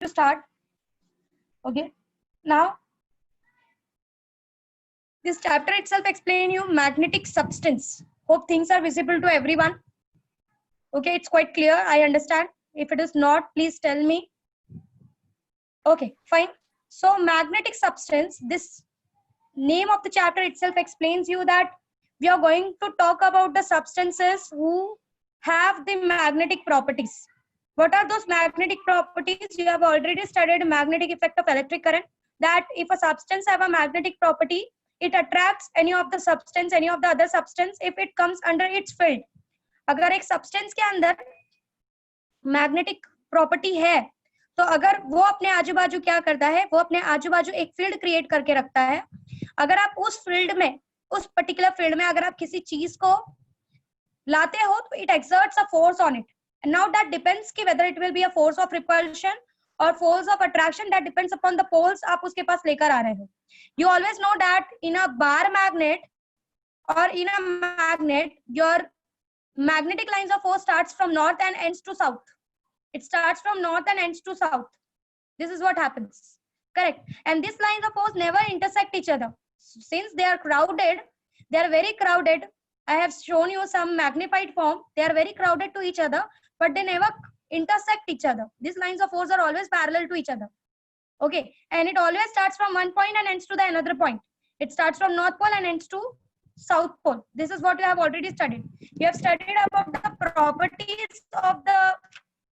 to start. Okay. Now, this chapter itself explain you magnetic substance. Hope things are visible to everyone. Okay, it's quite clear. I understand. If it is not, please tell me. Okay, fine. So magnetic substance, this name of the chapter itself explains you that we are going to talk about the substances who have the magnetic properties. What are those magnetic properties? You have already studied magnetic effect of electric current, that if a substance have a magnetic property, it attracts any of the substance, any of the other substance if it comes under its field. अगर एक substance के अंदर magnetic property है, तो अगर वो अपने आजू बाजू क्या करता है, वो अपने आजू बाजू एक फील्ड क्रिएट करके रखता है. अगर आप उस फील्ड में, उस पर्टिकुलर फील्ड में अगर आप किसी चीज को लाते हो, तो it exerts a force on it. Now that depends कि whether it will be a force of repulsion और force of attraction, that depends upon the poles आप उसके पास लेकर आ रहे हो. You always know that in a bar magnet और in a magnet, your magnetic lines of force starts from north and ends to south. It starts from north and ends to south. This is what happens. Correct. And these lines of force never intersect each other. Since they are crowded, they are very crowded. I have shown you some magnified form. They are very crowded to each other, but they never intersect each other. These lines of force are always parallel to each other. Okay. And it always starts from one point and ends to the another point. It starts from north pole and ends to south pole. This is what you have already studied. You have studied about the properties of the,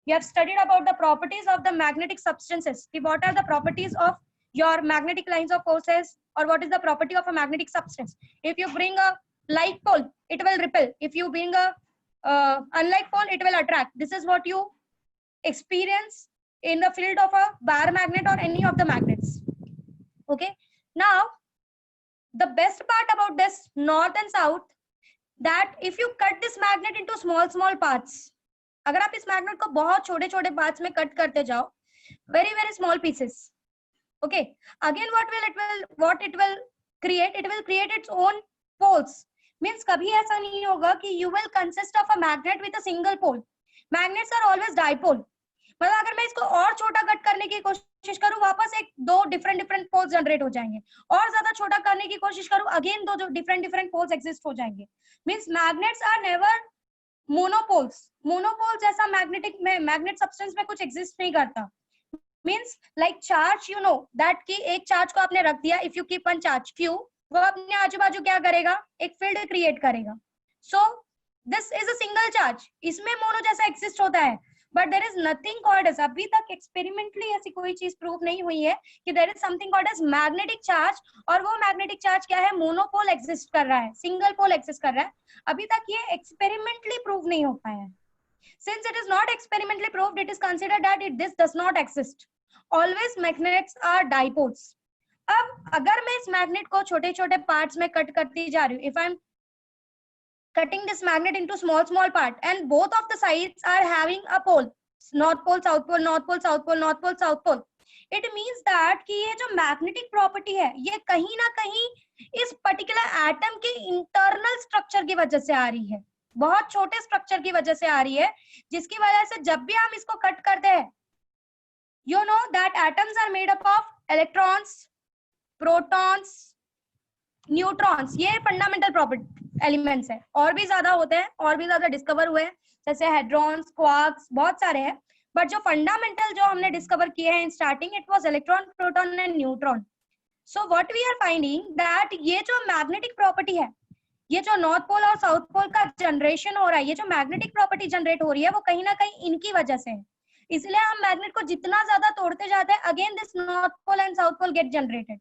you have studied about the properties of the magnetic substances. What are the properties of your magnetic lines of forces, or what is the property of a magnetic substance? If you bring a like pole, it will repel. If you bring a unlike pole, it will attract. This is what you experience in the field of a bar magnet or any of the magnets. Okay. Now, the best part about this north and south, that if you cut this magnet into small parts, अगर आप इस magnet को बहुत छोटे छोटे parts में cut करते जाओ, very small pieces, okay, again what it will create, it will create its own poles. Means कभी ऐसा नहीं होगा कि you will consist of a magnet with a single pole. Magnets are always dipole. मतलब अगर मैं इसको और छोटा कट करने की कोशिश करूं, वापस एक दो डिफरेंट पोल्स जनरेट हो जाएंगे. और ज्यादा छोटा करने की कोशिश करूं, अगेन दो डिफरेंट पोल्स एग्जिस्ट हो जाएंगे. Means magnets are never monopoles. Monopole जैसा मैग्नेट सब्सटेंस में कुछ एग्जिस्ट नहीं करता. Means like charge, you know that कि एक चार्ज को आपने रख दिया, if you keep one charge Q, वो अपने आजू बाजू क्या करेगा, एक फील्ड क्रिएट करेगा. So this is a single charge. इसमें मोनो जैसा एग्जिस्ट होता है, but there is nothing called as, अभी तक एक्सपेरिमेंटली ऐसी कोई चीज प्रूव नहीं हुई है कि there is something called as magnetic charge. और वो मैग्नेटिक चार्ज क्या है, मोनोपोल एग्जिस्ट कर रहा है, सिंगल पोल एग्जिस्ट कर रहा है. अभी तक ये एक्सपेरिमेंटली प्रूव नहीं हो पाया है. Since it is not experimentally proved, it is considered that this does not exist. Always magnets are dipoles. अब अगर मैं इस मैग्नेट को छोटे छोटे पार्ट्स में कट करती जा रही हूँ, if I'm cutting this magnet into small part and both of the sides are having a pole, north pole, south pole, north pole, south pole, north pole, south pole, it means that कि ये जो magnetic property है, ये कहीं ना कहीं इस particular atom के internal structure की वजह से आ रही है, बहुत छोटे स्ट्रक्चर की वजह से आ रही है, जिसकी वजह से जब भी हम इसको कट करते हैं, you know that atoms are made up of electrons, protons, neutrons. ये फंडामेंटल प्रॉपर्टी एलिमेंट्स है. और भी ज्यादा होते हैं, और भी ज्यादा डिस्कवर हुए हैं, जैसे हेड्रॉन्स, क्वार्क्स, बहुत सारे हैं. बट जो फंडामेंटल जो हमने डिस्कवर किए हैं in starting, it was electron, proton and neutron. So what we are finding that ये जो मैग्नेटिक प्रॉपर्टी है, ये जो नॉर्थ पोल और साउथ पोल का जनरेशन हो रहा है, ये जो मैग्नेटिक प्रॉपर्टी जनरेट हो रही है, वो कहीं ना कहीं इनकी वजह से है. इसलिए हम मैग्नेट को जितना ज्यादा तोड़ते जाते हैं, again this north pole and south pole get generated.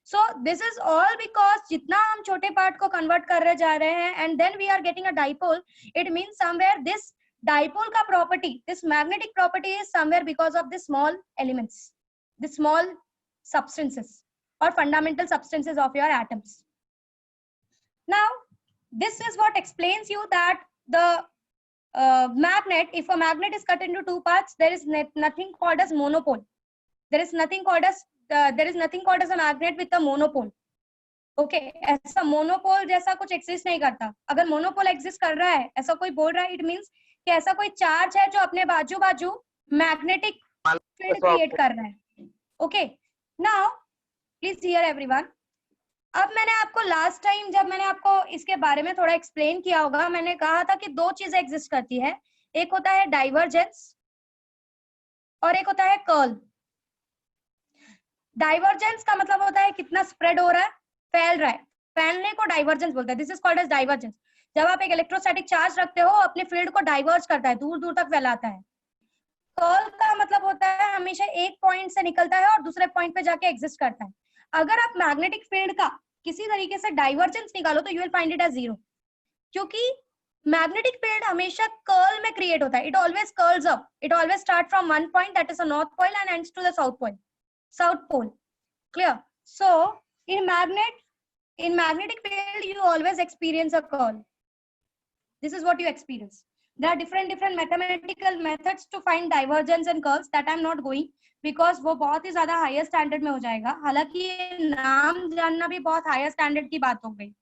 So this is all because जितना हम छोटे पार्ट को कन्वर्ट कर रहे जा रहे हैं, and then we are getting a dipole. It means somewhere this dipole का property, this magnetic property is somewhere because of the small elements, the small substances or fundamental substances of your atoms. Now this is what explains you that the magnet, if a magnet is cut into two parts, there is nothing called as monopole. There is nothing called as a magnet with a monopole. Okay, ऐसा monopole जैसा कुछ exist नहीं करता. अगर monopole exist कर रहा है, ऐसा कोई बोल रहा है, it means कि ऐसा कोई चार्ज है जो अपने बाजू बाजू magnetic फील्ड क्रिएट कर रहा है। Okay, now please here everyone. अब मैंने आपको लास्ट टाइम जब मैंने आपको इसके बारे में थोड़ा एक्सप्लेन किया होगा, मैंने कहा था कि दो चीजें एग्जिस्ट करती है, एक होता है डाइवर्जेंस और एक होता है कर्ल। डाइवर्जेंस का मतलब होता है कितना स्प्रेड हो रहा है, फैल रहा है, फैलने को डाइवर्जेंस बोलते हैं। This is called as divergence. जब आप एक इलेक्ट्रोस्टैटिक चार्ज रखते हो, अपने फील्ड को डाइवर्ज करता है, दूर दूर तक फैलाता है। कर्ल का मतलब होता है हमेशा एक पॉइंट से निकलता है और दूसरे पॉइंट पे जाके एग्जिस्ट करता है। अगर आप मैग्नेटिक फील्ड का किसी तरीके से डाइवर्जेंस निकालो तो you will find it as zero, क्योंकि मैग्नेटिक फील्ड हमेशा कर्ल में क्रिएट होता है। It always curls up, it always start from one point, that is the north pole, and ends to the south pole. Clear? So in magnetic field you always experience a curl. This is what you experience. There are different mathematical methods to find divergence and curls that I'm not going, because वो बहुत ही ज्यादा higher standard में हो जाएगा। हालांकि नाम जानना भी बहुत हायर स्टैंडर्ड की बात हो गई।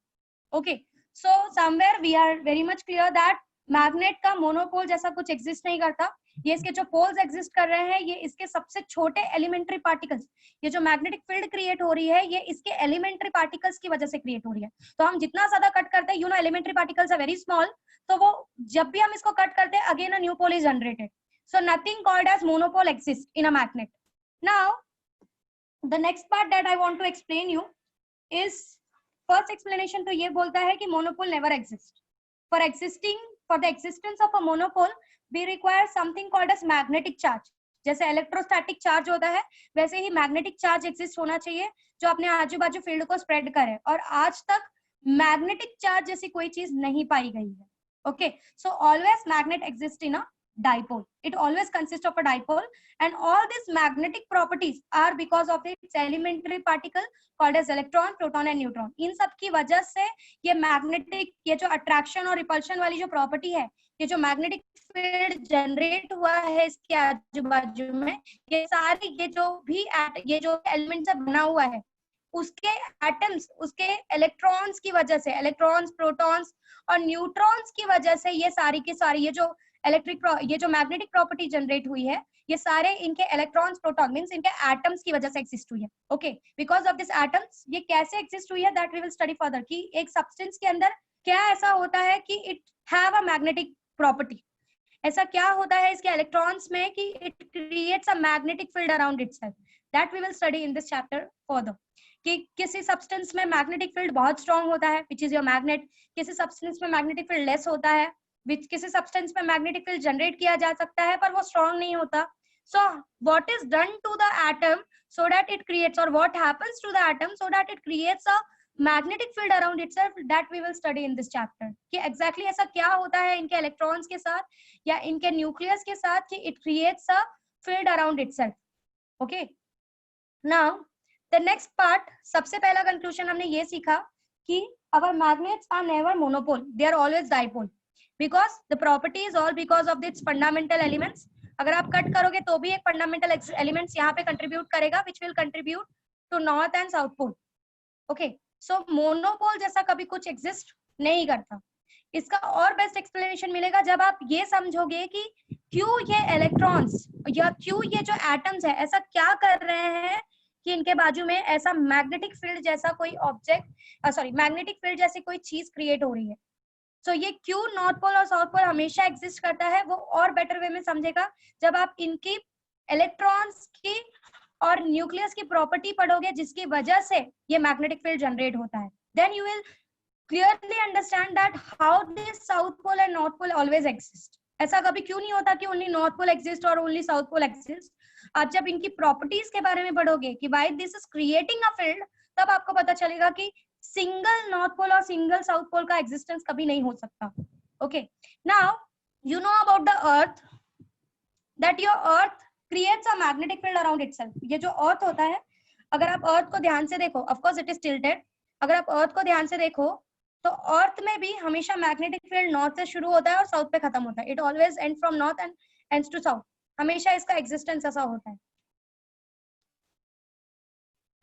Okay, so somewhere we are very much clear that magnet का मोनोपोल जैसा कुछ एग्जिस्ट नहीं करता। ये इसके जो पोल्स एग्जिस्ट कर रहे हैं, ये इसके सबसे छोटे एलिमेंट्री पार्टिकल्स, ये जो मैग्नेटिक फील्ड क्रिएट हो रही है, ये इसके एलिमेंट्री पार्टिकल्स की वजह से क्रिएट हो रही है। तो हम जितना ज्यादा कट करते हैं, you know elementary particles are very small, तो वो जब भी हम इसको कट करते हैं, again a new pole is generated. So nothing called as monopole exist in a magnet. Now the next part that I want to explain you is, first explanation तो ये बोलता है कि monopole never exist. For the existence of a monopole we require something called as magnetic charge. जैसे electrostatic charge होता है, वैसे ही magnetic charge exist होना चाहिए जो अपने आजू बाजू फील्ड को स्प्रेड करे, और आज तक मैग्नेटिक चार्ज जैसी कोई चीज नहीं पाई गई है। Okay, so always magnet exist in a dipole. It always consists of a dipole, and all these magnetic properties are because of its elementary particle called as electron, proton and neutron. इन सब की वजह से ये magnetic, ये जो attraction और repulsion वाली जो प्रॉपर्टी है, ये जो मैग्नेटिक फील्ड जनरेट हुआ है इसके आजू बाजू में, ये सारी ये जो एलिमेंट से बना हुआ है, उसके एटम्स, उसके इलेक्ट्रॉन्स की वजह से, इलेक्ट्रॉन्स, प्रोटॉन्स और न्यूट्रॉन्स की वजह से ये सारी की सारी ये जो मैग्नेटिक प्रॉपर्टी जनरेट हुई है, ये सारे इनके इलेक्ट्रॉन्स, प्रोटॉन मींस इनके एटम्स की वजह से एग्जिस्ट हुई है। Okay, because of this atoms ये कैसे एग्जिस्ट हुई है, that we will study further, कि एक सब्सटेंस के अंदर क्या ऐसा होता है कि it have a magnetic property, ऐसा क्या होता है इसके इलेक्ट्रॉन्स में कि it creates a magnetic field around itself. That we will study in this chapter further, कि किसी सब्सटेंस में मैग्नेटिक फील्ड बहुत स्ट्रांग होता है, विच इज योर मैग्नेट, किसी सब्सटेंस में मैग्नेटिक फील्ड लेस होता है, किसी सब्सटेंस में मैग्नेटिक फील्ड जनरेट किया जा सकता है पर वो स्ट्रांग नहीं होता। So what is done to the atom so that it creates, और what happens to the atom so that it creates a magnetic field around itself, that we will study in this chapter, कि exactly ऐसा क्या होता है इनके electrons के साथ या इनके न्यूक्लियस के साथ कि it creates a field around itself. Okay, now the next part, सबसे पहला कंक्लूजन हमने ये सीखा कि our magnets are never monopole, they are always dipole, because the property is all because of its fundamental elements. अगर आप cut करोगे तो भी एक फंडामेंटल एलिमेंट्स यहाँ पे कंट्रीब्यूट करेगा, which will contribute to north and south pole. Okay, so monopole जैसा कभी कुछ एग्जिस्ट नहीं करता। इसका और बेस्ट एक्सप्लेनेशन मिलेगा जब आप ये समझोगे कि क्यों ये इलेक्ट्रॉन्स या क्यों ये जो एटम्स है ऐसा क्या कर रहे हैं कि इनके बाजू में ऐसा मैग्नेटिक फील्ड जैसा कोई ऑब्जेक्ट, मैग्नेटिक फील्ड जैसी कोई चीज क्रिएट हो रही है। तो ये क्यों नॉर्थ पोल और साउथ पोल हमेशा एग्जिस्ट करता है, वो और बेटर वे में समझेगा जब आप इनकी इलेक्ट्रॉन्स की और न्यूक्लियस की प्रॉपर्टी पढ़ोगे जिसकी वजह से ये मैग्नेटिक फील्ड जनरेट होता है। Then you will clearly understand that how this south pole and north pole always exist. ऐसा कभी क्यों नहीं होता कि only north pole exist और only south pole exist. आज जब इनकी प्रॉपर्टीज के बारे में पढ़ोगे कि why this is creating a field, तब आपको पता चलेगा कि सिंगल नॉर्थ पोल और सिंगल साउथ पोल का एग्जिस्टेंस कभी नहीं हो सकता। Okay, now you know about the earth, that your earth creates a magnetic field around itself. ये जो अर्थ होता है, अगर आप अर्थ को ध्यान से देखो, of course it is tilted, अगर आप अर्थ को ध्यान से देखो तो अर्थ में भी हमेशा मैग्नेटिक फील्ड नॉर्थ से शुरू होता है और साउथ पे खत्म होता है। It always end from north end ends to south, हमेशा इसका एग्जिस्टेंस ऐसा होता है।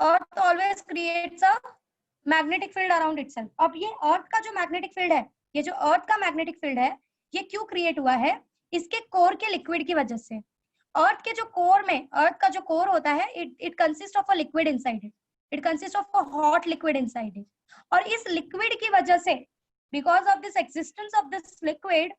Earth always creates a magnetic field around itself. अब ये अर्थ का जो मैग्नेटिक फील्ड है, ये जो अर्थ का मैग्नेटिक फील्ड है, ये क्यों क्रिएट हुआ है? इसके कोर के लिक्विड की वजह से। अर्थ के जो कोर में, अर्थ का जो कोर होता है, it consist of a liquid inside it consist of a hot liquid inside it. और इस लिक्विड की वजह से, because of this existence of this liquid,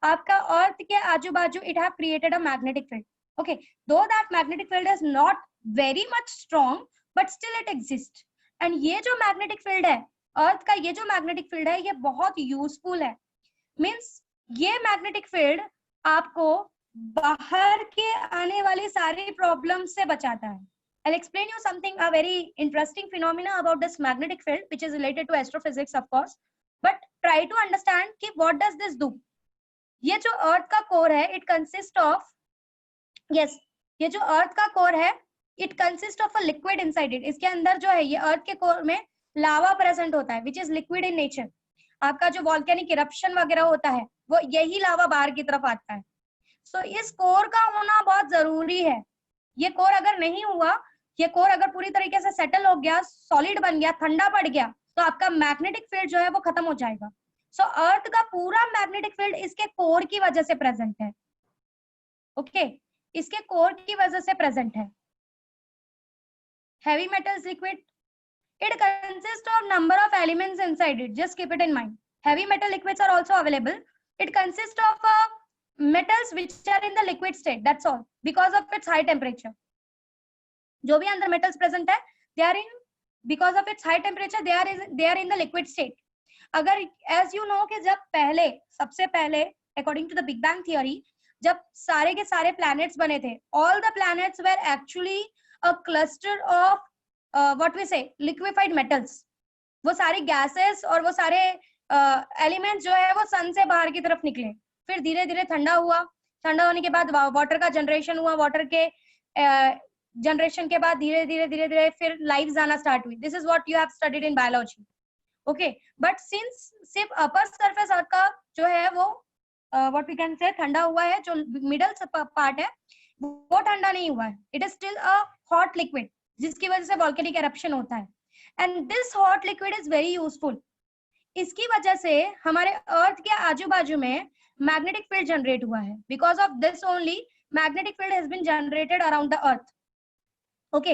आपका अर्थ के आजू बाजू it have created a magnetic field. Okay, though that magnetic field is not very much strong but still it exist. And ये जो मैग्नेटिक फील्ड है, अर्थ का ये जो मैग्नेटिक फील्ड है, ये बहुत यूजफुल है। मीन्स ये मैग्नेटिक फील्ड आपको बाहर के आने वाली सारी प्रॉब्लम से बचाता है। I'll explain you something, a very interesting phenomena about this magnetic field, which is related to astrophysics, of course. But try to understand कि what does this do? ये जो अर्थ का कोर है, it consists of, yes, ये जो अर्थ का core है, it consists of a liquid inside it. इसके अंदर जो है, ये अर्थ के कोर में लावा प्रेजेंट होता है, which is liquid in nature. आपका जो वॉल्केनिक इरप्शन वगैरह होता है, वो यही लावा बाहर की तरफ आता है। सो इस कोर का होना बहुत जरूरी है। ये कोर अगर नहीं हुआ, ये कोर अगर पूरी तरीके से सेटल हो गया, सॉलिड बन गया, ठंडा पड़ गया, तो आपका मैग्नेटिक फील्ड जो है वो खत्म हो जाएगा। सो अर्थ का पूरा मैग्नेटिक फील्ड इसके कोर की वजह से प्रेजेंट है। ओके, इसके कोर की वजह से प्रेजेंट है। heavy metals liquid, it consists of number of elements inside it, just keep it in mind. Heavy metal liquids are also available. It consists of metals which are in the liquid state, that's all, because of its high temperature. जो भी अंदर metals present है, they are in, because of its high temperature, they are in the liquid state. अगर as you know कि जब पहले, सबसे पहले according to the Big Bang theory, जब सारे के सारे planets बने थे, all the planets were actually a cluster of what we say liquefied metals. वो सारे gases और वो सारे elements जो है वो sun से बाहर की तरफ निकले, फिर धीरे धीरे ठंडा हुआ, ठंडा होने के बाद वाटर का जनरेशन हुआ, वाटर के जनरेशन के बाद धीरे धीरे फिर लाइफ आना स्टार्ट हुई। This is what you have studied in biology. Okay, but since सिर्फ अपर सरफेस अर्थ का जो है वो व्हाट वी कैन से ठंडा हुआ है, जो मिडल पार्ट है वो ठंडा नहीं हुआ है, it is still a hot liquid, जिसकी वजह से वोल्केनिक एरप्शन होता है। And this hot liquid is very useful. इसकी वजह से हमारे अर्थ के आजू बाजू में मैग्नेटिक फील्ड जनरेट हुआ है। Because of this only magnetic field has been generated around the earth. Okay,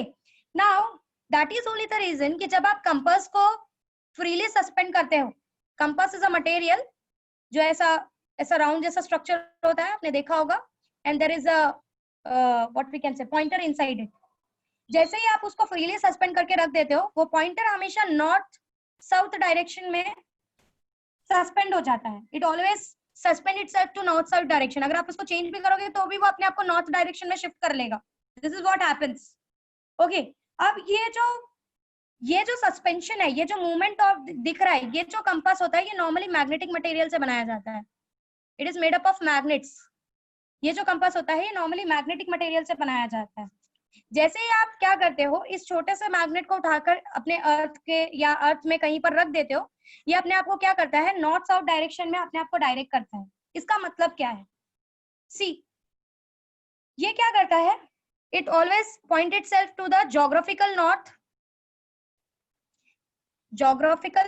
now that is only the reason कि जब आप कंपास को फ्रीली सस्पेंड करते हो, कंपास इज अ मटेरियल जो ऐसा राउंड जैसा स्ट्रक्चर होता है, आपने देखा होगा, and there is a what we can say pointer inside it. जैसे ही आप उसको फ्रीली सस्पेंड करके रख देते हो, वो पॉइंटर हमेशा नॉर्थ साउथ डायरेक्शन में सस्पेंड हो जाता है। It always suspend itself to north south direction. अगर आप उसको चेंज भी करोगे तो भी वो अपने आप को नॉर्थ डायरेक्शन में शिफ्ट कर लेगा। This is what happens. Okay, अब ये जो सस्पेंशन है, ये जो मूवमेंट ऑफ दिख रहा है, ये जो कंपास होता है, ये नॉर्मली मैग्नेटिक मटेरियल से बनाया जाता है। It is made up of magnets. ये जो कंपास होता है, ये नॉर्मली मैग्नेटिक मटेरियल से बनाया जाता है। जैसे ही आप क्या करते हो, इस छोटे से मैग्नेट को उठाकर अपने अर्थ के या अर्थ में कहीं पर रख देते हो, ये अपने आप को क्या करता है, नॉर्थ साउथ डायरेक्शन में अपने आप को डायरेक्ट करता है। इसका मतलब क्या है, सी ये क्या करता है, it always point itself to the geographical north, geographical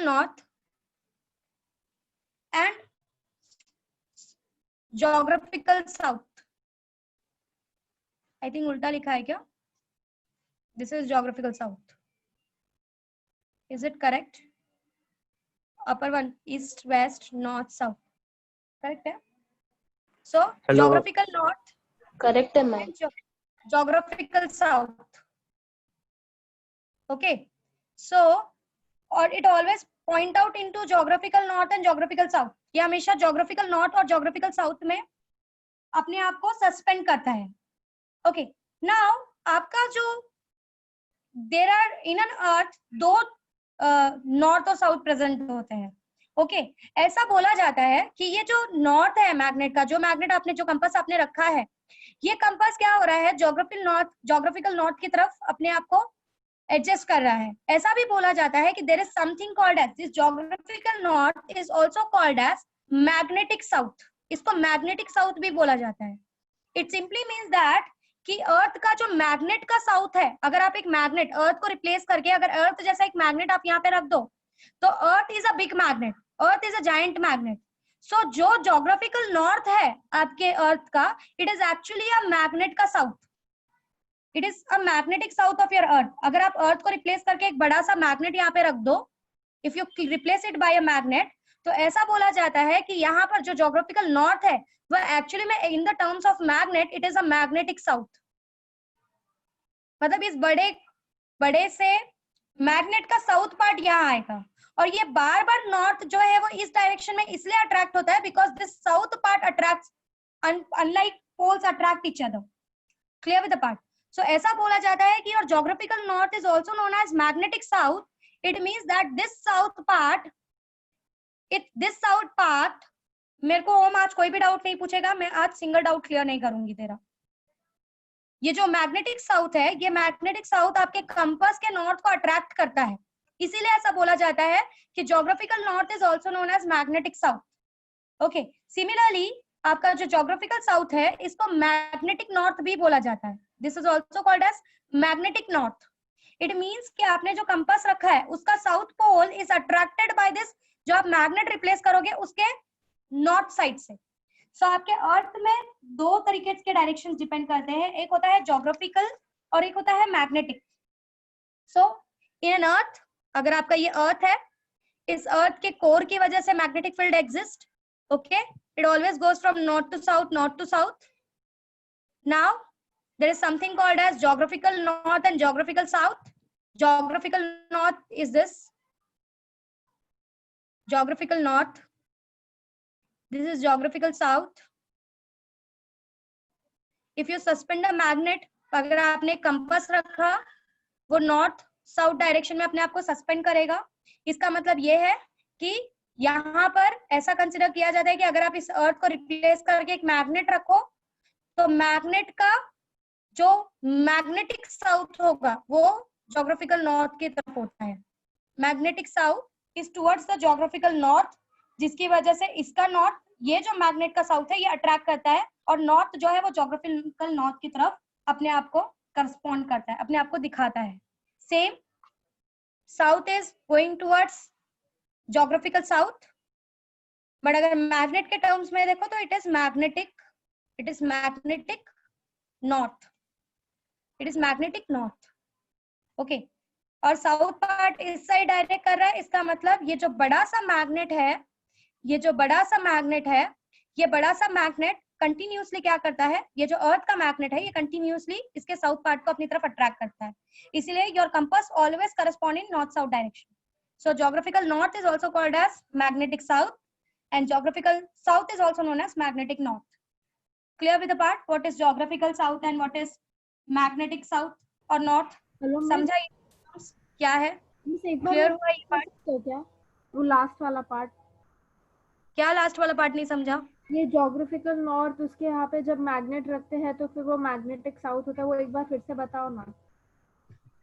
north and geographical south. I think उल्टा लिखा है क्या? This is geographical south. Is it correct? Upper one, east, west, north, south. Correct है? So Hello. geographical north. Correct है ma'am. Geographical south. Okay. So or it always point out into geographical north and geographical south. ये हमेशा geographical north और geographical south में अपने आप को suspend करता है। Okay. Now आपका जो there are in an earth दो नॉर्थ और साउथ प्रेजेंट होते हैं। ओके, ऐसा बोला जाता है कि ये जो नॉर्थ है मैग्नेट का, जो मैग्नेट आपने जो कंपास आपने रखा है, ये कंपास क्या हो रहा है, जोग्राफिकल नॉर्थ की तरफ अपने आप को एडजस्ट कर रहा है। ऐसा भी बोला जाता है कि there is something called as this geographical north is also called as magnetic south. इसको मैग्नेटिक साउथ भी बोला जाता है। इट सिंपली मीन्स दैट कि अर्थ का जो मैग्नेट का साउथ है, अगर आप एक मैग्नेट अर्थ को रिप्लेस करके अगर अर्थ जैसा एक मैग्नेट आप यहाँ पे रख दो, तो earth is a big magnet earth is a giant magnet. So जो जोग्राफिकल नॉर्थ है आपके अर्थ का, it is actually a magnet का south. It is a magnetic south of your earth. अगर आप अर्थ को रिप्लेस करके एक बड़ा सा मैग्नेट यहाँ पे रख दो, if you replace it by a magnet, तो ऐसा बोला जाता है कि यहाँ पर जो जोग्राफिकल नॉर्थ है वो एक्चुअली में in the terms of magnet it is a magnetic south. मतलब इस बड़े से मैग्नेट का साउथ पार्ट यहाँ आएगा. और ये बार बार नॉर्थ जो है वो इस डायरेक्शन में इसलिए अट्रैक्ट होता है because this south part attracts unlike poles attract each other. Clear with the part. So ऐसा बोला जाता है कि your geographical north is also known as magnetic south. It means that this south part मेरे को ओम आज कोई भी डाउट नहीं पूछेगा, मैं आज सिंगल डाउट क्लियर नहीं करूंगी तेरा. ये जो मैग्नेटिक साउथ है, ये मैग्नेटिक साउथ आपके कंपास के नॉर्थ को अट्रैक्ट करता है. इसीलिए ऐसा बोला जाता है कि geographical north is also known as magnetic south. Okay, similarly आपका जो जोग्राफिकल साउथ है इसको मैग्नेटिक नॉर्थ भी बोला जाता है. This is also called as magnetic north. It means कि आपने जो कंपास रखा है उसका south pole is attracted by this, जो आप मैग्नेट रिप्लेस करोगे उसके नॉर्थ साइड से. सो आपके अर्थ में दो तरीके के डायरेक्शन डिपेंड करते हैं. एक होता है जोग्राफिकल और एक होता है मैग्नेटिक. सो इन एन अर्थ, अगर आपका ये अर्थ है, इस अर्थ के कोर की वजह से magnetic field exist. Okay, it always goes from north to south, north to south. Now there is something called as geographical north and geographical south. Geographical north is this. Geographical north. This is geographical south. If you suspend a magnet, अगर आपने compass रखा, वो north south direction में अपने आप को suspend करेगा. इसका मतलब ये है कि यहाँ पर ऐसा कंसिडर किया जाता है कि अगर आप इस अर्थ को रिप्लेस करके एक मैग्नेट रखो, तो मैग्नेट का जो मैग्नेटिक साउथ होगा वो जोग्राफिकल नॉर्थ की तरफ होता है. Magnetic south is towards the geographical north, जिसकी वजह से इसका नॉर्थ, ये जो मैग्नेट का साउथ है ये अट्रैक्ट करता है, और नॉर्थ जो है वो जोग्राफिकल नॉर्थ की तरफ अपने आप को करस्पॉन्ड करता है, अपने आप को दिखाता है. Same south is going towards geographical south, but अगर मैग्नेट के टर्म्स में देखो तो it is magnetic north. It is magnetic north. Okay, और साउथ पार्ट इस साइड डायरेक्ट कर रहा है. इसका मतलब ये जो बड़ा सा मैग्नेट है, ये बड़ा सा मैग्नेट कंटिन्यूसली क्या करता है, ये जो अर्थ का मैग्नेट है ये कंटिन्यूसली इसके साउथ पार्ट को अपनी तरफ अट्रैक्ट करता है. इसीलिए your compass always correspond in north south direction. So geographical north is also called as magnetic south and geographical south is also known as magnetic north. Clear with the part what is geographical south and what is magnetic south or north? समझा ये क्या है? Clear हुआ ये part? क्या वो last वाला part? क्या लास्ट वाला पार्ट नहीं समझा? ये जोग्राफिकल नॉर्थ, उसके यहाँ पे जब मैग्नेट रखते हैं तो फिर वो मैग्नेटिक साउथ होता है, वो एक बार फिर से बताओ ना.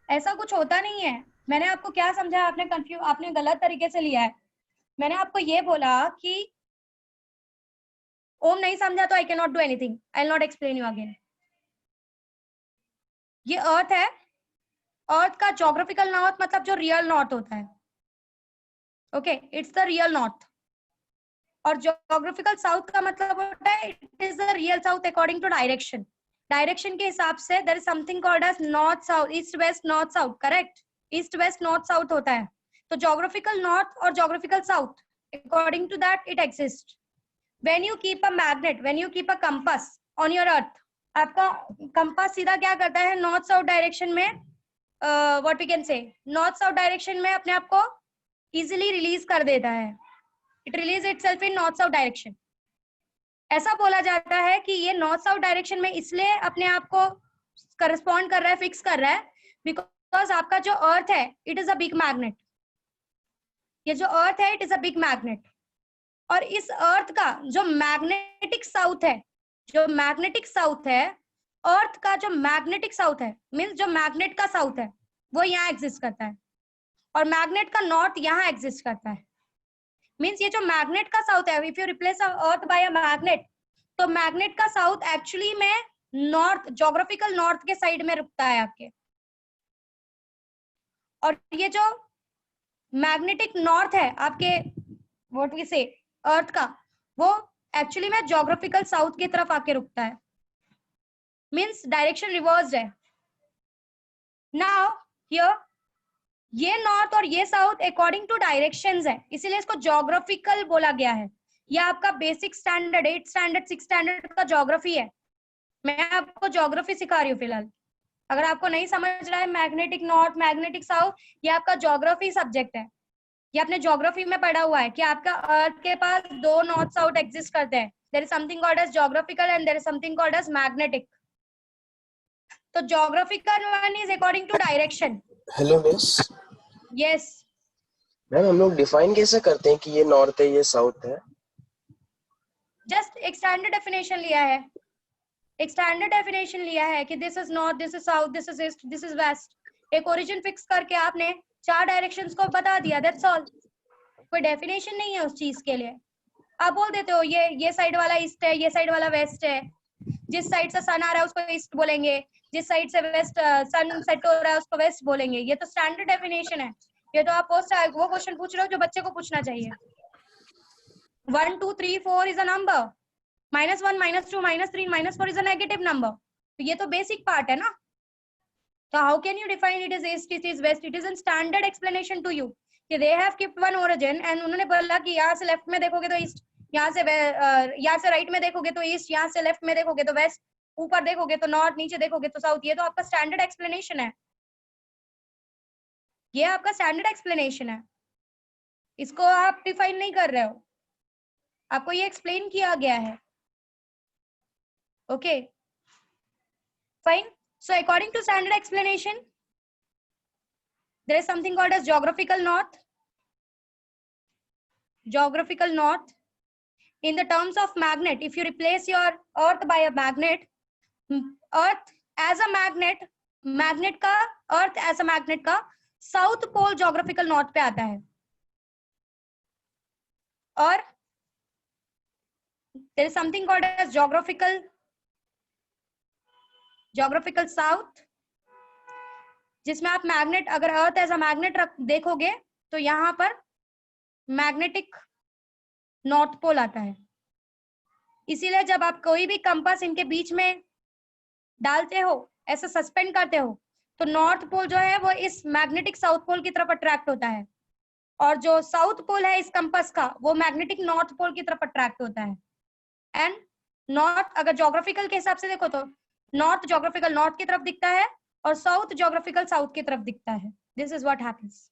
ऐसा कुछ होता नहीं है. मैंने आपको क्या समझा, आपने गलत तरीके से लिया है. मैंने आपको ये बोला कि ओम नहीं समझा तो I can not do anything, I will not explain you again. ये अर्थ है, अर्थ का जोग्राफिकल नॉर्थ मतलब जो रियल नॉर्थ होता है. Okay, it's the real north. और जोग्राफिकल साउथ का मतलब होता है it is the real south according to direction. Direction के हिसाब से there is something called as north south, east west north south. Correct, east west north south होता है. तो जोग्राफिकल नॉर्थ और geographical south according to that it exist. When you keep a magnet, when you keep a compass on your अर्थ, आपका compass सीधा क्या करता है, north south direction में, what we can say, north south direction में अपने आप को इजीली रिलीज कर देता है. It release itself in north south direction. ऐसा बोला जाता है कि ये नॉर्थ साउथ डायरेक्शन में इसलिए अपने आप को करस्पॉन्ड कर रहा है, फिक्स कर रहा है, बिकॉज आपका जो अर्थ है it is a big magnet. ये जो अर्थ है it is a big magnet. और इस अर्थ का जो मैग्नेटिक साउथ है, अर्थ का जो मैग्नेटिक साउथ है, मीन्स जो मैग्नेट का साउथ है वो यहाँ एग्जिस्ट करता है, और मैग्नेट का नॉर्थ यहाँ एग्जिस्ट करता है. मीन्स ये जो मैग्नेट का साउथ है, if you replace earth by a magnet, तो मैग्नेट का साउथ एक्चुअली में नॉर्थ, जोग्राफिकल नॉर्थ के साइड में रुकता है आपके. और ये जो मैग्नेटिक नॉर्थ है आपके व्हाट वी से अर्थ का, वो एक्चुअली में ज्योग्राफिकल साउथ की तरफ आके रुकता है, मींस डायरेक्शन रिवर्स्ड है। नाउ हियर ये नॉर्थ और ये साउथ अकॉर्डिंग टू डायरेक्शंस है, इसीलिए इसको ज्योग्राफिकल बोला गया है। ये आपका basic standard 8th standard 6th standard का ज्योग्राफी है। मैं आपको ज्योग्राफी सिखा रही हूँ फिलहाल। अगर आपको नहीं समझ रहा है मैग्नेटिक नॉर्थ मैग्नेटिक साउथ, ये आपका ज्योग्राफी सब्जेक्ट है। ये आपने ज्योग्राफी में पढ़ा हुआ है कि आपका अर्थ के पास दो नॉर्थ साउथ एग्जिस्ट करते हैं। There is something called as geographical and there is something called as magnetic. तो geographical one is according to direction. Hello miss. Yes ma'am हम लोग डिफाइन कैसे करते हैं कि ये नॉर्थ है ये साउथ है? जस्ट एक स्टैंडर्ड डेफिनेशन लिया है, एक स्टैंडर्ड डेफिनेशन लिया है कि this is north, this is south, this is east, this is west. एक ओरिजिन फिक्स करके आपने चार डायरेक्शंस को बता दिया, दैट्स ऑल। कोई डेफिनेशन नहीं है उस चीज के लिए। आप बोल देते हो ये साइड वाला ईस्ट है, ये साइड वाला वेस्ट है, जिस साइड से सन आ रहा है उसको ईस्ट बोलेंगे, जिस साइड से वेस्ट सन सेट हो रहा है उसको वेस्ट बोलेंगे। ये तो स्टैंडर्ड डेफिनेशन है। ये तो आप वो क्वेश्चन पूछ रहे हो जो बच्चे को पूछना चाहिए। 1 2 3 4 is a number, -1 -2 -3 -4 is a negative number. तो ये तो बेसिक पार्ट है ना। तो how can you define it is east, it is west? It is in standard explanation to you कि they have kept one origin and उन्होंने बोला कि यहाँ से लेफ्ट में देखोगे तो ईस्ट, यहाँ से राइट में देखोगे तो ईस्ट, यहाँ से लेफ्ट में देखोगे तो वेस्ट, ऊपर देखोगे तो नॉर्थ, नीचे देखोगे तो साउथ। ये तो आपका स्टैंडर्ड एक्सप्लेनेशन है, ये आपका स्टैंडर्ड एक्सप्लेनेशन है। इसको आप डिफाइन नहीं कर रहे हो, आपको ये एक्सप्लेन किया गया है। Okay fine. So according to standard explanation, there is something called as geographical north. Geographical north. In the terms of magnet, if you replace your earth by a magnet, earth as a magnet, magnet का earth as a magnet का south पोल geographical north पे आता है, और there is something called as geographical south, जिसमें आप magnet, अगर earth as a magnet देखोगे तो यहाँ पर मैग्नेटिक नॉर्थ पोल आता है। इसीलिए जब आप कोई भी कंपास इनके बीच में डालते हो, ऐसे सस्पेंड करते हो, तो नॉर्थ पोल जो है वो इस मैग्नेटिक साउथ पोल की तरफ अट्रैक्ट होता है, और जो साउथ पोल है इस कंपास का वो मैग्नेटिक नॉर्थ पोल की तरफ अट्रैक्ट होता है। एंड नॉर्थ अगर ज्योग्राफिकल के हिसाब से देखो तो नॉर्थ ज्योग्राफिकल नॉर्थ की तरफ दिखता है और साउथ ज्योग्राफिकल साउथ की तरफ दिखता है। This is what happens.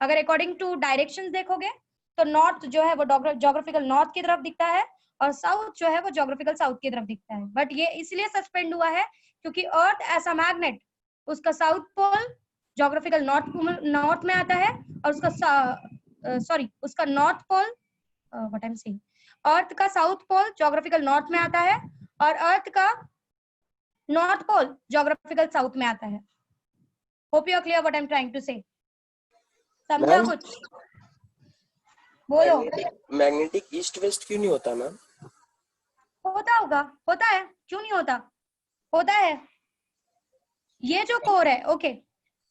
अगर अकॉर्डिंग टू डायरेक्शंस देखोगे तो नॉर्थ जो है वो ज्योग्राफिकल नॉर्थ की तरफ दिखता है और साउथ जो है वो ज्योग्राफिकल साउथ की तरफ दिखता है। बट ये इसलिए सस्पेंड हुआ है क्योंकि अर्थ ऐसा मैग्नेट, उसका साउथ पोल ज्योग्राफिकल नॉर्थ में आता है और उसका north pole what I am saying, earth का साउथ पोल ज्योग्राफिकल नॉर्थ में आता है और अर्थ का नॉर्थ पोल ज्योग्राफिकल साउथ में आता है। Hope you are clear what I am trying to say. समझा कुछ? बोलो। मैग्नेटिक ईस्ट वेस्ट क्यों नहीं होता मैम? होता होगा, होता है, क्यों नहीं होता, होता है। ये जो कोर है, okay,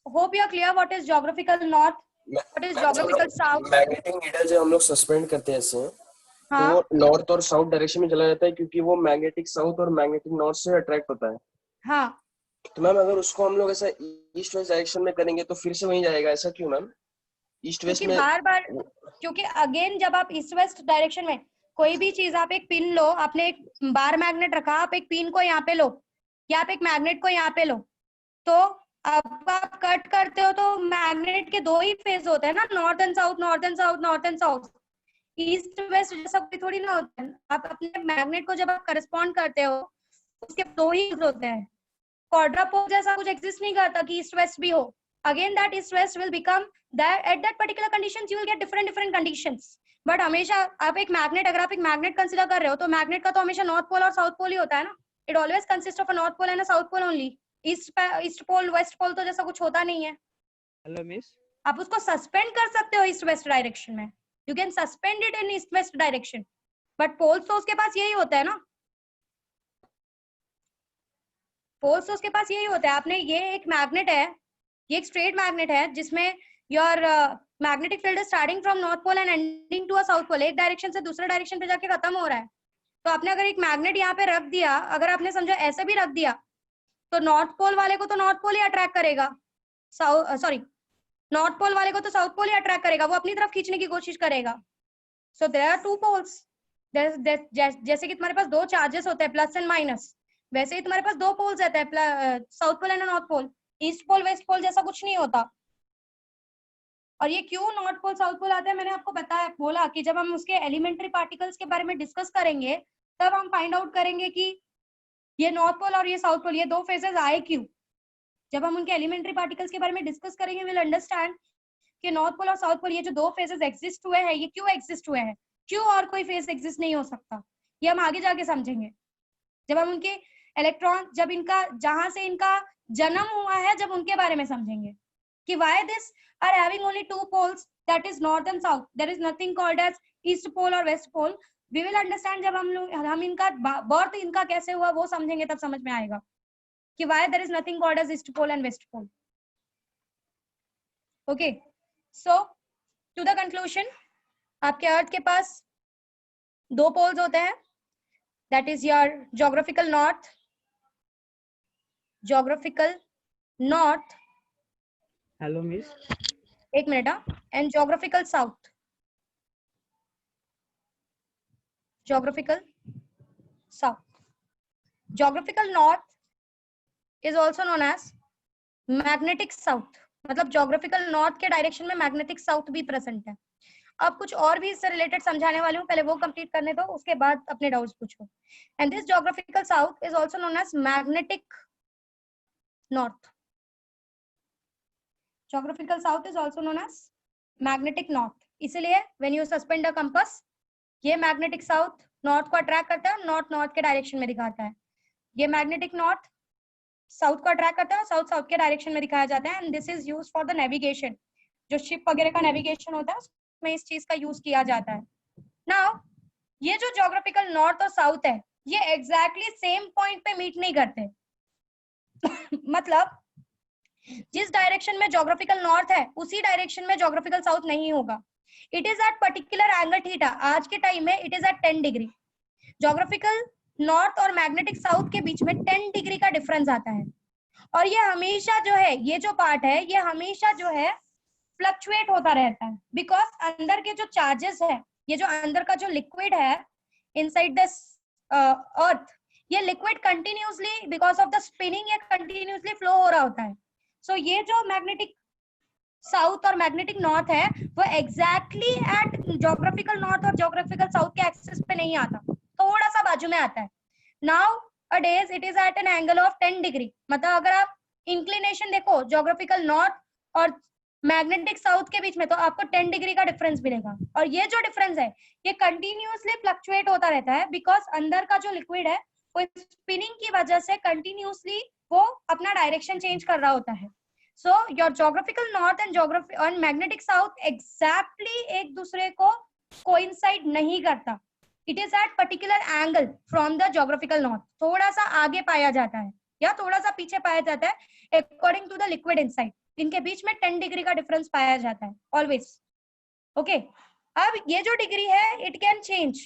hope you are clear what is geographical north, what is geographical south. Magnetic needle जो हम लोग सस्पेंड करते हैं ऐसे, हाँ, तो वो नॉर्थ और साउथ डायरेक्शन में चला जाता है क्योंकि वो मैग्नेटिक साउथ और मैग्नेटिक नॉर्थ से अट्रैक्ट होता है। हाँ, तो मैम अगर उसको हम लोग ऐसा ईस्ट वेस्ट डायरेक्शन में करेंगे तो फिर से वहीं जाएगा, ऐसा क्यों मैम? ईस्ट वेस्ट क्योंकि में बार बार, क्योंकि अगेन जब आप ईस्ट वेस्ट डायरेक्शन में कोई भी चीज, आप एक पिन लो, आपने एक बार मैग्नेट रखा, आप एक पिन को यहाँ पे लो या आप एक मैग्नेट को यहाँ पे लो, तो अब आप कट करते हो तो मैग्नेट के दो ही फेज होते हैं ना, north and south, north and south, north and south. East waste जैसा कोई थोड़ी ना होता है। आप अपने मैग्नेट को जब आप करस्पॉन्ड करते हो उसके दो ही होते हैं। क्वाड्रापोल जैसा कुछ एग्जिस्ट नहीं करता कि ईस्ट वेस्ट भी हो। Again that east west will become that at that particular conditions you will get different conditions. But हमेशा आप एक मैग्नेट, अगर आप एक मैग्नेट कंसीडर कर रहे हो तो मैग्नेट का तो हमेशा नॉर्थ पोल और साउथ पोल ही होता है ना। It always consist of a north pole and a south pole only. East pole west pole तो जैसा कुछ होता नहीं है। Hello miss. आप उसको सस्पेंड कर सकते हो ईस्ट वेस्ट डायरेक्शन में, you can suspend it in east west direction, but poles तो उसके पास यही होता है ना, पोल्स तो उसके पास यही होता है। आपने ये एक मैग्नेट है, ये एक स्ट्रेट मैग्नेट है जिसमें your magnetic field starting from north pole and ending to a south pole, एक डायरेक्शन से दूसरे डायरेक्शन पे जाके खत्म हो रहा है। तो आपने अगर एक मैग्नेट यहाँ पे रख दिया, अगर आपने समझो ऐसे भी रख दिया, तो नॉर्थ पोल वाले को तो नॉर्थ पोल ही अट्रैक्ट करेगा, नॉर्थ पोल वाले को तो साउथ पोल ही अट्रैक्ट करेगा, वो अपनी तरफ खींचने की कोशिश करेगा। So there are two poles, जैसे कि तुम्हारे पास दो चार्जेस होते हैं प्लस एंड माइनस, वैसे ही तुम्हारे पास दो पोल्स रहते हैं, south pole and north pole. East pole west pole जैसा कुछ नहीं होता। और ये क्यों नॉर्थ पोल साउथ पोल आता है, मैंने आपको बताया, बोला कि जब हम उसके एलिमेंट्री पार्टिकल्स के बारे में डिस्कस करेंगे तब हम फाइंड आउट करेंगे कि ये नॉर्थ पोल और ये साउथ पोल, ये दो फेजेस आए क्यों। जब हम उनके एलिमेंट्री पार्टिकल्स के बारे में डिस्कस करेंगे विल अंडरस्टैंड कि नॉर्थ पोल और साउथ पोल, ये जो दो फेजेस एग्जिस्ट हुए हैं, ये क्यों एग्जिस्ट हुए हैं, क्यों और कोई फेज एग्जिस्ट नहीं हो सकता, ये हम आगे जाके समझेंगे। जब हम उनके इलेक्ट्रॉन, जब इनका जहां से इनका जन्म हुआ है, जब उनके बारे में समझेंगे कि why this are having only two poles, that is north and south, there is nothing called as east pole or west pole, we will understand। जब हम इनका बर्थ इनका कैसे हुआ वो समझेंगे तब समझ में आएगा कि why there is nothing called as east pole and west pole। okay, so to the conclusion, आपके अर्थ के पास दो पोल्स होते हैं, that is your geographical north, hello miss, एक minute, and geographical south, geographical north is also known as magnetic south, मतलब geographical north के direction में magnetic south भी प्रेजेंट है। अब कुछ और भी इससे रिलेटेड समझाने वाले हूँ, पहले वो कंप्लीट करने दो, उसके बाद अपने डाउट्स पूछो। And this geographical south is also known as magnetic north, geographical south is also known as magnetic north। इसलिए when you suspend a compass, ये मैग्नेटिक साउथ नॉर्थ को अट्रैक्ट करता है, नॉर्थ नॉर्थ के डायरेक्शन में दिखाता है, ये मैग्नेटिक नॉर्थ साउथ को अट्रैक्ट करता है, साउथ साउथ के डायरेक्शन में दिखाया जाता है। And this is used for the navigation, जो शिप वगैरह का नेविगेशन होता है उसमें इस चीज का यूज किया जाता है। नाउ ये जो ज्योग्राफिकल नॉर्थ और साउथ है, ये एग्जैक्टली सेम पॉइंट पे मीट नहीं करते। मतलब जिस डायरेक्शन में ज्योग्राफिकल नॉर्थ है उसी डायरेक्शन में ज्योग्राफिकल साउथ नहीं होगा। It is at particular angle theta, आज के टाइम में it is at 10 degree. Geographical north और मैग्नेटिक साउथ के बीच में 10 डिग्री का डिफरेंस आता है, और ये हमेशा जो है, ये जो पार्ट है, ये हमेशा जो है फ्लक्चुएट होता रहता है, बिकॉज अंदर के जो चार्जेस है, ये जो अंदर का जो लिक्विड है इनसाइड द अर्थ, ये liquid continuously because of the spinning ये कंटिन्यूसली फ्लो हो रहा होता है। सो ये जो मैग्नेटिक साउथ और मैग्नेटिक नॉर्थ है वो एग्जैक्टली एट ज्योग्राफिकल नॉर्थ और ज्योग्राफिकल साउथ के एक्सिस पे नहीं आता, थोड़ा सा बाजू में आता है। Nowadays it is at an angle of 10 degree, मतलब अगर आप इंक्लिनेशन देखो ज्योग्राफिकल नॉर्थ और मैग्नेटिक साउथ के बीच में, तो आपको 10 डिग्री का डिफरेंस मिलेगा। और ये जो डिफरेंस है ये कंटिन्यूअसली फ्लक्चुएट होता रहता है, बिकॉज अंदर का जो लिक्विड है वो स्पिनिंग की वजह से कंटिन्यूअसली वो अपना डायरेक्शन चेंज कर रहा होता है। So your geographical north and magnetic south exactly एक दूसरे को coincide नहीं करता। It is at particular angle from the geographical north, थोड़ा सा आगे पाया जाता है या थोड़ा सा पीछे पाया जाता है according to the liquid inside। इनके बीच में 10 डिग्री का डिफरेंस पाया जाता है always। Okay, अब ये जो डिग्री है it can change,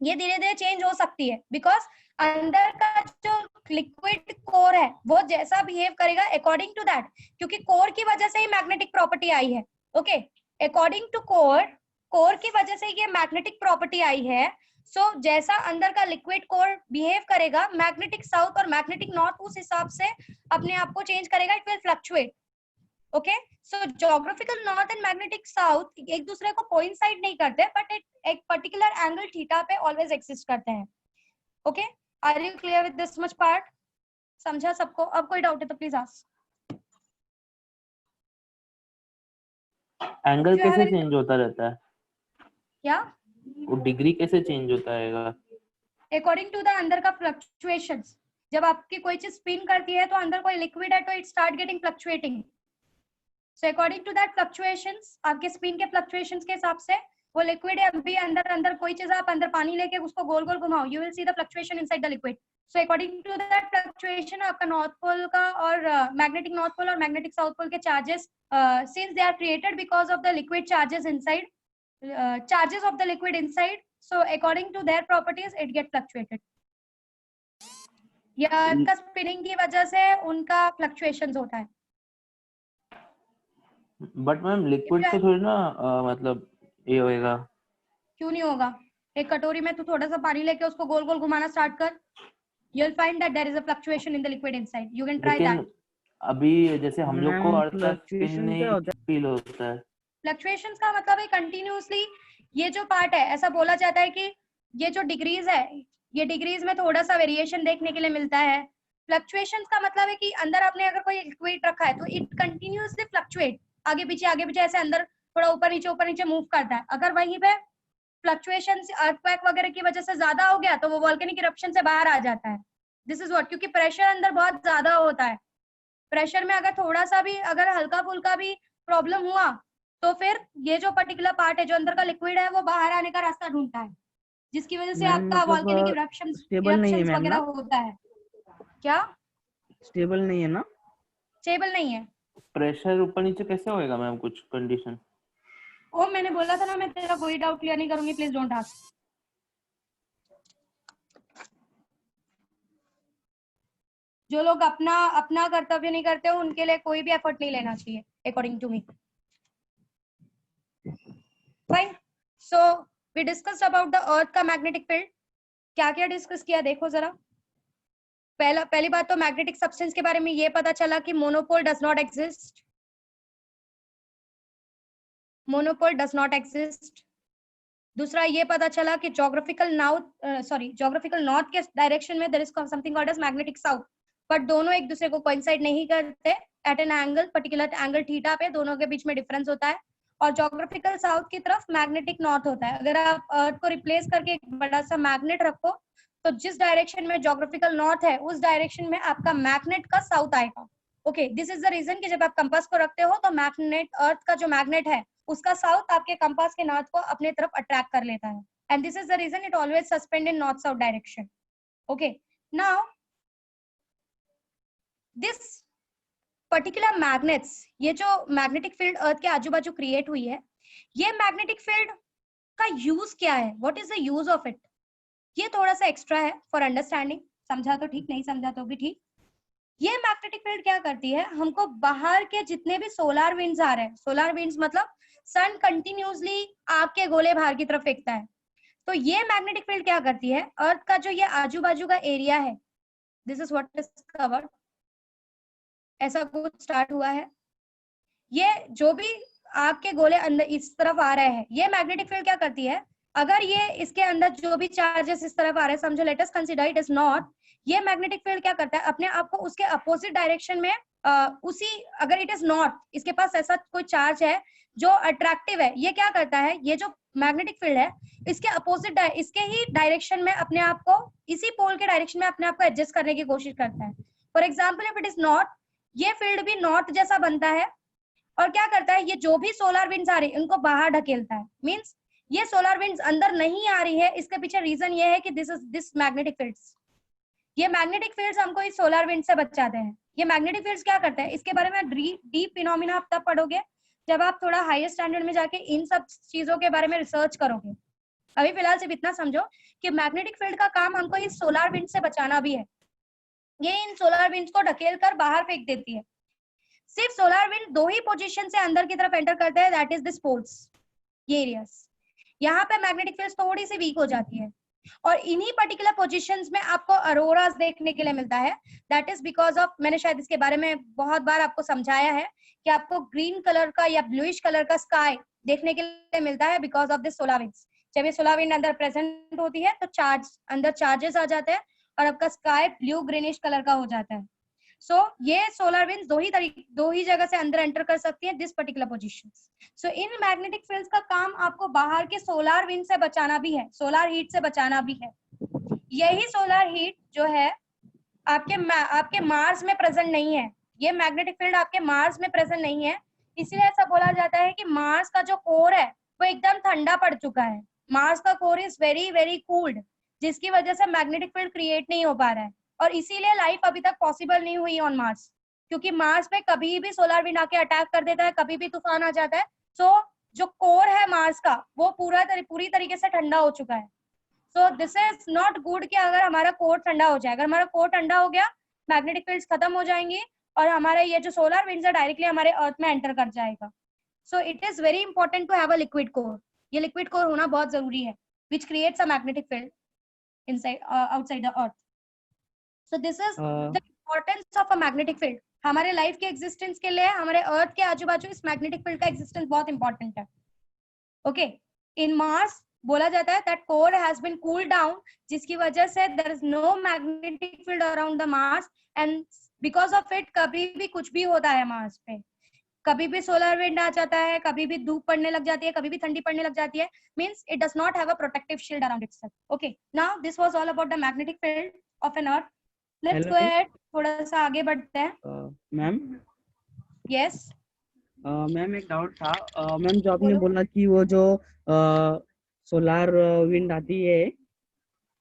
ये धीरे धीरे चेंज हो सकती है, बिकॉज अंदर का जो लिक्विड कोर है वो जैसा बिहेव करेगा अकॉर्डिंग टू दैट, क्योंकि कोर की वजह से ही मैग्नेटिक प्रॉपर्टी आई है। ओके, अकॉर्डिंग टू कोर की वजह से ये मैग्नेटिक प्रॉपर्टी आई है। सो जैसा अंदर का लिक्विड कोर बिहेव करेगा, मैग्नेटिक साउथ और मैग्नेटिक नॉर्थ उस हिसाब से अपने आप को चेंज करेगा, it will fluctuate. Okay, so geographical north and magnetic south एक दूसरे को कोइंसाइड नहीं करते, बट एक पर्टिकुलर एंगल थीटा पे ऑलवेज एक्सिस्ट करते हैं। Okay, are you clear with this much part? समझा सबको? अब कोई डाउट है तो प्लीज आस्क। एंगल कैसे चेंज होता रहता है? क्या वो डिग्री कैसे चेंज होता है? अकॉर्डिंग टू द अंदर का फ्लक्चुएशंस। जब आपकी कोई चीज स्पिन करती है तो अंदर कोई लिक्विड है तो it start getting fluctuating. So according to that fluctuations, आपके स्पिन के फ्लक्चुएशंस के हिसाब से वो लिक्विड है अभी अंदर अंदर, कोई चीज आप अंदर पानी लेके उसको गोल गोल घुमाओ, you will see the fluctuation inside the liquid. So according to that fluctuation आपका नॉर्थ पोल का और मैग्नेटिक नॉर्थ पोल और मैग्नेटिक साउथ पोल के charges, since they are created because of the liquid charges inside, charges of the liquid inside, so according to their properties it get fluctuated. या का spinning की वजह से उनका fluctuations होता है. बट मैम लिक्विड तो थोड़ी ना मतलब ये होएगा. क्यों नहीं होगा? एक कटोरी में तू थोड़ा सा पानी लेके उसको गोल गोल घुमाना स्टार्ट कर, you will find that there is a fluctuation in the liquid inside. You can try that. अभी जैसे हम लोग को अर्थ का स्पिन नहीं फील होता है. फ्लक्चुएशंस का मतलब है कंटिन्यूअसली ये जो पार्ट है, ऐसा बोला जाता है कि ये जो डिग्रीज है, ये डिग्रीज में थोड़ा सा वेरिएशन देखने के लिए मिलता है. फ्लक्चुएशंस का मतलब है कि अंदर आपने अगर कोई लिक्विड रखा है तो इट कंटिन्यूअसली फ्लक्चुएट, आगे पीछे ऐसे अंदर थोड़ा ऊपर नीचे मूव करता है. अगर वहीं पे फ्लक्चुएशंस अर्थक्वेक वगैरह की वजह से ज्यादा हो गया तो वो वोल्केनिक इरप्शन से बाहर आ जाता है. दिस इज व्हाट, क्योंकि प्रेशर अंदर बहुत ज्यादा होता है. प्रेशर में अगर थोड़ा सा भी अगर हल्का फुल्का भी प्रॉब्लम हुआ तो फिर ये जो पर्टिकुलर पार्ट है जो अंदर का लिक्विड है वो बाहर आने का रास्ता ढूंढता है, जिसकी वजह से आपका वोल्केनिक इरप्शंस वगैरह होता है. क्या स्टेबल नहीं है ना? स्टेबल नहीं है. प्रेशर ऊपर नीचे कैसे होएगा मैम कुछ कंडीशन? ओ मैंने बोला था ना मैं तेरा कोई डाउट क्लियर नहीं करूंगी, प्लीज डोंट आस्क. जो लोग अपना कर्तव्य नहीं करते हो उनके लिए कोई भी एफर्ट नहीं लेना चाहिए according to me. Fine. So we discussed about the earth का मैग्नेटिक फील्ड. क्या क्या डिस्कस किया देखो जरा. पहली बात तो मैग्नेटिक सब्सटेंस के बारे में ये पता चला कि monopole does not exist. Monopole does not exist. दूसरा ये पता चला कि ज्योग्राफिकल नॉर्थ के डायरेक्शन में there is something called as magnetic south, but दोनों एक दूसरे को कोइंसाइड नहीं करते. At an angle, particular angle theta पे दोनों के बीच में डिफरेंस होता है. और ज्योग्राफिकल साउथ की तरफ मैग्नेटिक नॉर्थ होता है. अगर आप अर्थ को रिप्लेस करके एक बड़ा सा मैग्नेट रखो तो जिस डायरेक्शन में ज्योग्राफिकल नॉर्थ है उस डायरेक्शन में आपका मैग्नेट का साउथ आएगा. Okay, this is the reason कि जब आप कंपास को रखते हो तो मैग्नेट, अर्थ का जो मैग्नेट है उसका साउथ आपके कंपास के नॉर्थ को अपने तरफ अट्रैक्ट कर लेता है. And this is the reason it always suspend in north south direction. Okay, now this particular magnets, ये जो मैग्नेटिक फील्ड अर्थ के आजू बाजू क्रिएट हुई है, ये मैग्नेटिक फील्ड का यूज क्या है, what is the use of it, ये थोड़ा सा एक्स्ट्रा है फॉर अंडरस्टैंडिंग. समझा तो ठीक, नहीं समझा तो भी ठीक. ये मैग्नेटिक फील्ड क्या करती है, हमको बाहर के जितने भी सोलर विंड्स आ रहे हैं, सोलर विंड्स मतलब सन कंटिन्यूसली आपके गोले बाहर की तरफ फेंकता है, तो ये मैग्नेटिक फील्ड क्या करती है, अर्थ का जो ये आजू बाजू का एरिया है, this is what is covered, ऐसा कुछ स्टार्ट हुआ है, ये जो भी आपके गोले अंदर इस तरफ आ रहे हैं, ये मैग्नेटिक फील्ड क्या करती है, अगर ये इसके अंदर जो भी चार्जेस इस तरफ आ रहे हैं, समझो let us consider it is north, ये मैग्नेटिक फील्ड क्या करता है, अपने आप को उसके अपोजिट डायरेक्शन में अगर इट इज नॉर्थ, इसके पास ऐसा कोई चार्ज है जो अट्रैक्टिव है, ये क्या करता है, ये जो मैग्नेटिक फील्ड है इसके अपोजिट, इसके ही डायरेक्शन में अपने आप को, इसी पोल के डायरेक्शन में अपने आप को एडजस्ट करने की कोशिश करता है. For example if it is north, ये फील्ड भी नॉर्थ जैसा बनता है और क्या करता है, ये जो भी सोलर विंड्स आ रही है उनको बाहर ढकेलता है. मींस ये सोलर विंड्स अंदर नहीं आ रही है, इसके पीछे रीजन ये है कि दिस मैग्नेटिक फील्ड्स, ये मैग्नेटिक फील्ड्स हमको इस सोलर विंड से बचाते हैं. ये मैग्नेटिक फील्ड्स क्या करते हैं, इसके बारे में डीप फिनोमिना आप तब पढ़ोगे जब आप थोड़ा हायर स्टैंडर्ड में जाके इन सब चीजों के बारे में रिसर्च करोगे. अभी फिलहाल सिर्फ इतना समझो कि मैग्नेटिक फील्ड का काम हमको इस सोलर विंड से बचाना भी है. ये इन सोलर विंड्स को ढकेल कर बाहर फेंक देती है. सिर्फ सोलर विंड दो ही पोजीशन से अंदर की तरफ एंटर करते हैं, दैट इज दिस पोल्स, ये एरियाज. यहाँ पे मैग्नेटिक फील्ड थोड़ी सी वीक हो जाती है और इन्हीं पर्टिकुलर पोजीशंस में आपको अरोरास देखने के लिए मिलता है. दैट इज बिकॉज ऑफ, मैंने शायद इसके बारे में बहुत बार आपको समझाया है कि आपको ग्रीन कलर का या ब्लूइश कलर का स्काई देखने के लिए मिलता है because of this solar winds. जब ये सोलर विंड अंदर प्रेजेंट होती है तो अंदर चार्जेस आ जाते हैं और आपका स्काई ब्लू ग्रीनिश कलर का हो जाता है. सो ये सोलर विंड्स दो ही जगह से अंदर एंटर कर सकती है, this particular positions. So in magnetic fields का काम आपको बाहर के सोलर विंड से बचाना भी है, सोलर हीट से बचाना भी है. यही सोलर हीट जो है आपके मार्स में प्रेजेंट नहीं है, ये मैग्नेटिक फील्ड आपके मार्स में प्रेजेंट नहीं है. इसलिए ऐसा बोला जाता है कि मार्स का जो कोर है वो एकदम ठंडा पड़ चुका है। मार्स का core is very very cooled, जिसकी वजह से मैग्नेटिक फील्ड क्रिएट नहीं हो पा रहा है, और इसीलिए लाइफ अभी तक पॉसिबल नहीं हुई ऑन मार्स, क्योंकि मार्स पे कभी भी सोलर विंड आके अटैक कर देता है, कभी भी तूफान आ जाता है। सो जो कोर है मार्स का वो पूरी तरीके से ठंडा हो चुका है। सो दिस इज नॉट गुड कि अगर हमारा कोर ठंडा हो जाए। अगर हमारा कोर ठंडा हो गया, मैग्नेटिक फील्ड्स खत्म हो जाएंगी और हमारा ये जो सोलर विंड्स है डायरेक्टली हमारे अर्थ में एंटर कर जाएगा। So it is very important to have a liquid core. ये लिक्विड कोर होना बहुत जरूरी है, which creates a magnetic field inside outside the earth. So this is the importance of a magnetic field. हमारे life के existence के लिए हमारे अर्थ के आजू बाजू इस मैग्नेटिक फील्ड का एग्जिस्टेंस बहुत इंपॉर्टेंट है। ओके, इन मार्स बोला जाता है that core has been cooled down, जिसकी वजह से there is no magnetic field around the Mars, and because of it कभी भी कुछ भी होता है मार्स पे, कभी भी सोलर विंड आ जाता है, कभी भी धूप पड़ने लग जाती है, कभी भी ठंडी पड़ने लग जाती है, means it does not have a protective shield around itself. Okay, now this was all about the magnetic field of an earth. Let's go ahead, थोड़ा सा आगे बढ़ते हैं। मैम यस मैम एक डाउट था। मैम जो आपने बोलो। बोला कि वो जो सोलार विंड आती है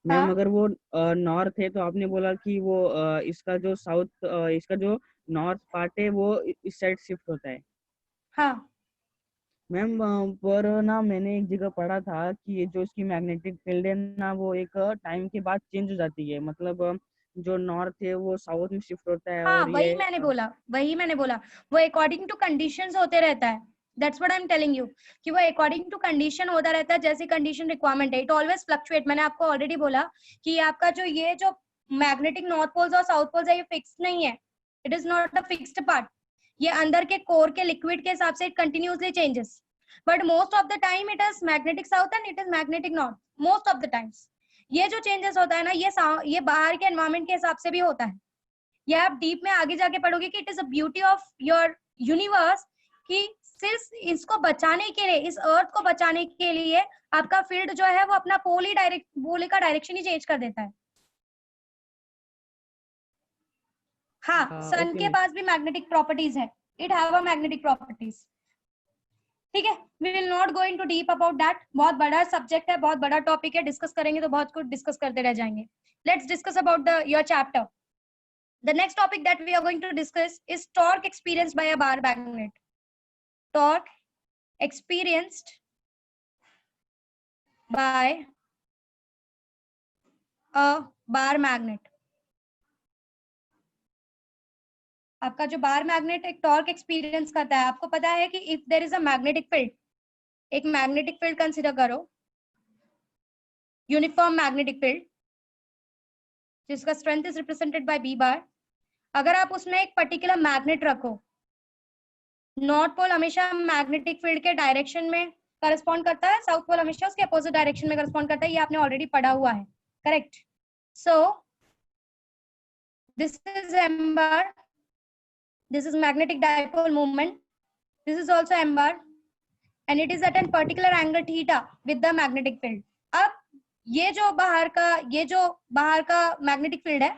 मैम, हाँ अगर वो नॉर्थ है तो आपने बोला कि वो इसका जो साउथ इसका जो नॉर्थ पार्ट है वो इस साइड शिफ्ट होता है। हाँ मैम पर ना मैंने एक जगह पढ़ा था कि ये जो इसकी मैग्नेटिक फील्ड है ना वो एक टाइम के बाद चेंज हो जाती है, मतलब जो नॉर्थ है वो साउथ में शिफ्ट होता है हाँ, और वही ये मैंने बोला वो अकॉर्डिंग टू कंडीशंस होते रहता है। That's what I am telling you कि वो अकॉर्डिंग टू कंडीशन होता रहता है, जैसी कंडीशन रिक्वायरमेंट है, इट ऑलवेज फ्लक्चुएट। मैंने आपको ऑलरेडी बोला कि आपका जो मैग्नेटिक नॉर्थ पोल्स और साउथ पोल्स है ये फिक्स नहीं है, it is not the fixed part. ये अंदर के कोर के लिक्विड के हिसाब से it continuously changes, but most of the time it is magnetic south and it is magnetic north most of the times. ये जो चेंजेस होता है ना ये बाहर के एनवायरमेंट के हिसाब से भी होता है। ये आप डीप में आगे जाके पढ़ोगे कि it is a beauty of your universe कि सिर्फ इसको बचाने के लिए, इस अर्थ को बचाने के लिए आपका फील्ड जो है वो अपना पोल का डायरेक्शन ही चेंज कर देता है। हाँ, सन के पास भी मैग्नेटिक प्रॉपर्टीज है, it have a magnetic properties. ठीक है, we will not go into deep about that. बहुत बड़ा सब्जेक्ट है, बहुत बड़ा टॉपिक है, डिस्कस करेंगे तो बहुत कुछ डिस्कस करते रह जाएंगे। Let's discuss about your chapter. The next topic that we are going to discuss is torque experienced by a bar magnet. Torque experienced by a bar magnet. आपका जो बार मैग्नेट एक टॉर्क एक्सपीरियंस करता है, आपको पता है कि if there is a magnetic field, एक मैग्नेटिक फील्ड कंसीडर करो, यूनिफॉर्म मैग्नेटिक फील्ड जिसका strength is represented by B bar. अगर आप उसमें एक पर्टिकुलर मैग्नेट रखो, नॉर्थ पोल हमेशा मैग्नेटिक फील्ड के डायरेक्शन में करस्पॉन्ड करता है, साउथ पोल हमेशा उसके अपोजिट डायरेक्शन में करस्पॉन्ड करता है, ये आपने ऑलरेडी पढ़ा हुआ है, correct? So this is M bar, this is magnetic dipole movement, this is also M bar and it is at an particular angle theta with the magnetic field. अब ये जो बाहर का मैग्नेटिक फील्ड है,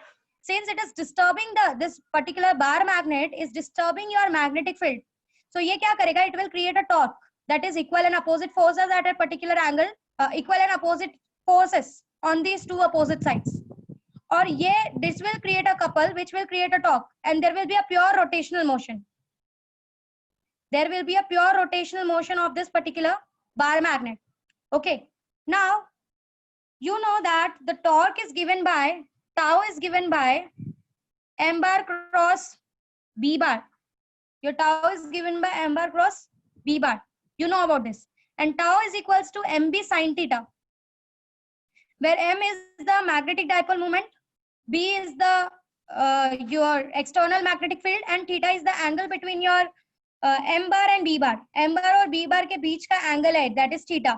since it is disturbing this particular bar magnet is disturbing your magnetic field, so ये क्या करेगा, it will create a torque that is equal and opposite forces at a particular angle, equal and opposite forces on these two opposite sides, और ये this will create a couple which will create a torque and there will be a pure rotational motion. There will be a pure rotational motion of this particular bar magnet. Okay, now you know that the torque is given by tau is given by m bar cross b bar. Your tau is given by m bar cross b bar. You know about this. And tau is equals to mb sin theta, where m is the magnetic dipole moment, b is the your external magnetic field, and theta is the angle between your m bar and b bar. m bar और b bar के बीच का angle है, that is theta,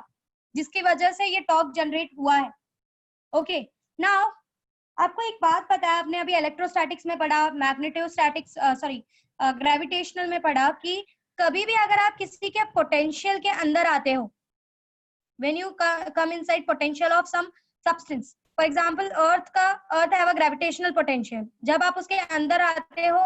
जिसकी वजह से ये torque generate हुआ है। Okay, now आपको एक बात पता है, आपने अभी इलेक्ट्रोस्टैटिक्स में पढ़ा, मैग्नेटोस्टैटिक्स ग्रेविटेशनल में पढ़ा कि कभी भी अगर आप किसी के पोटेंशियल के अंदर आते हो, when you come inside potential of some substance, for example earth have a gravitational potential, जब आप उसके अंदर आते हो,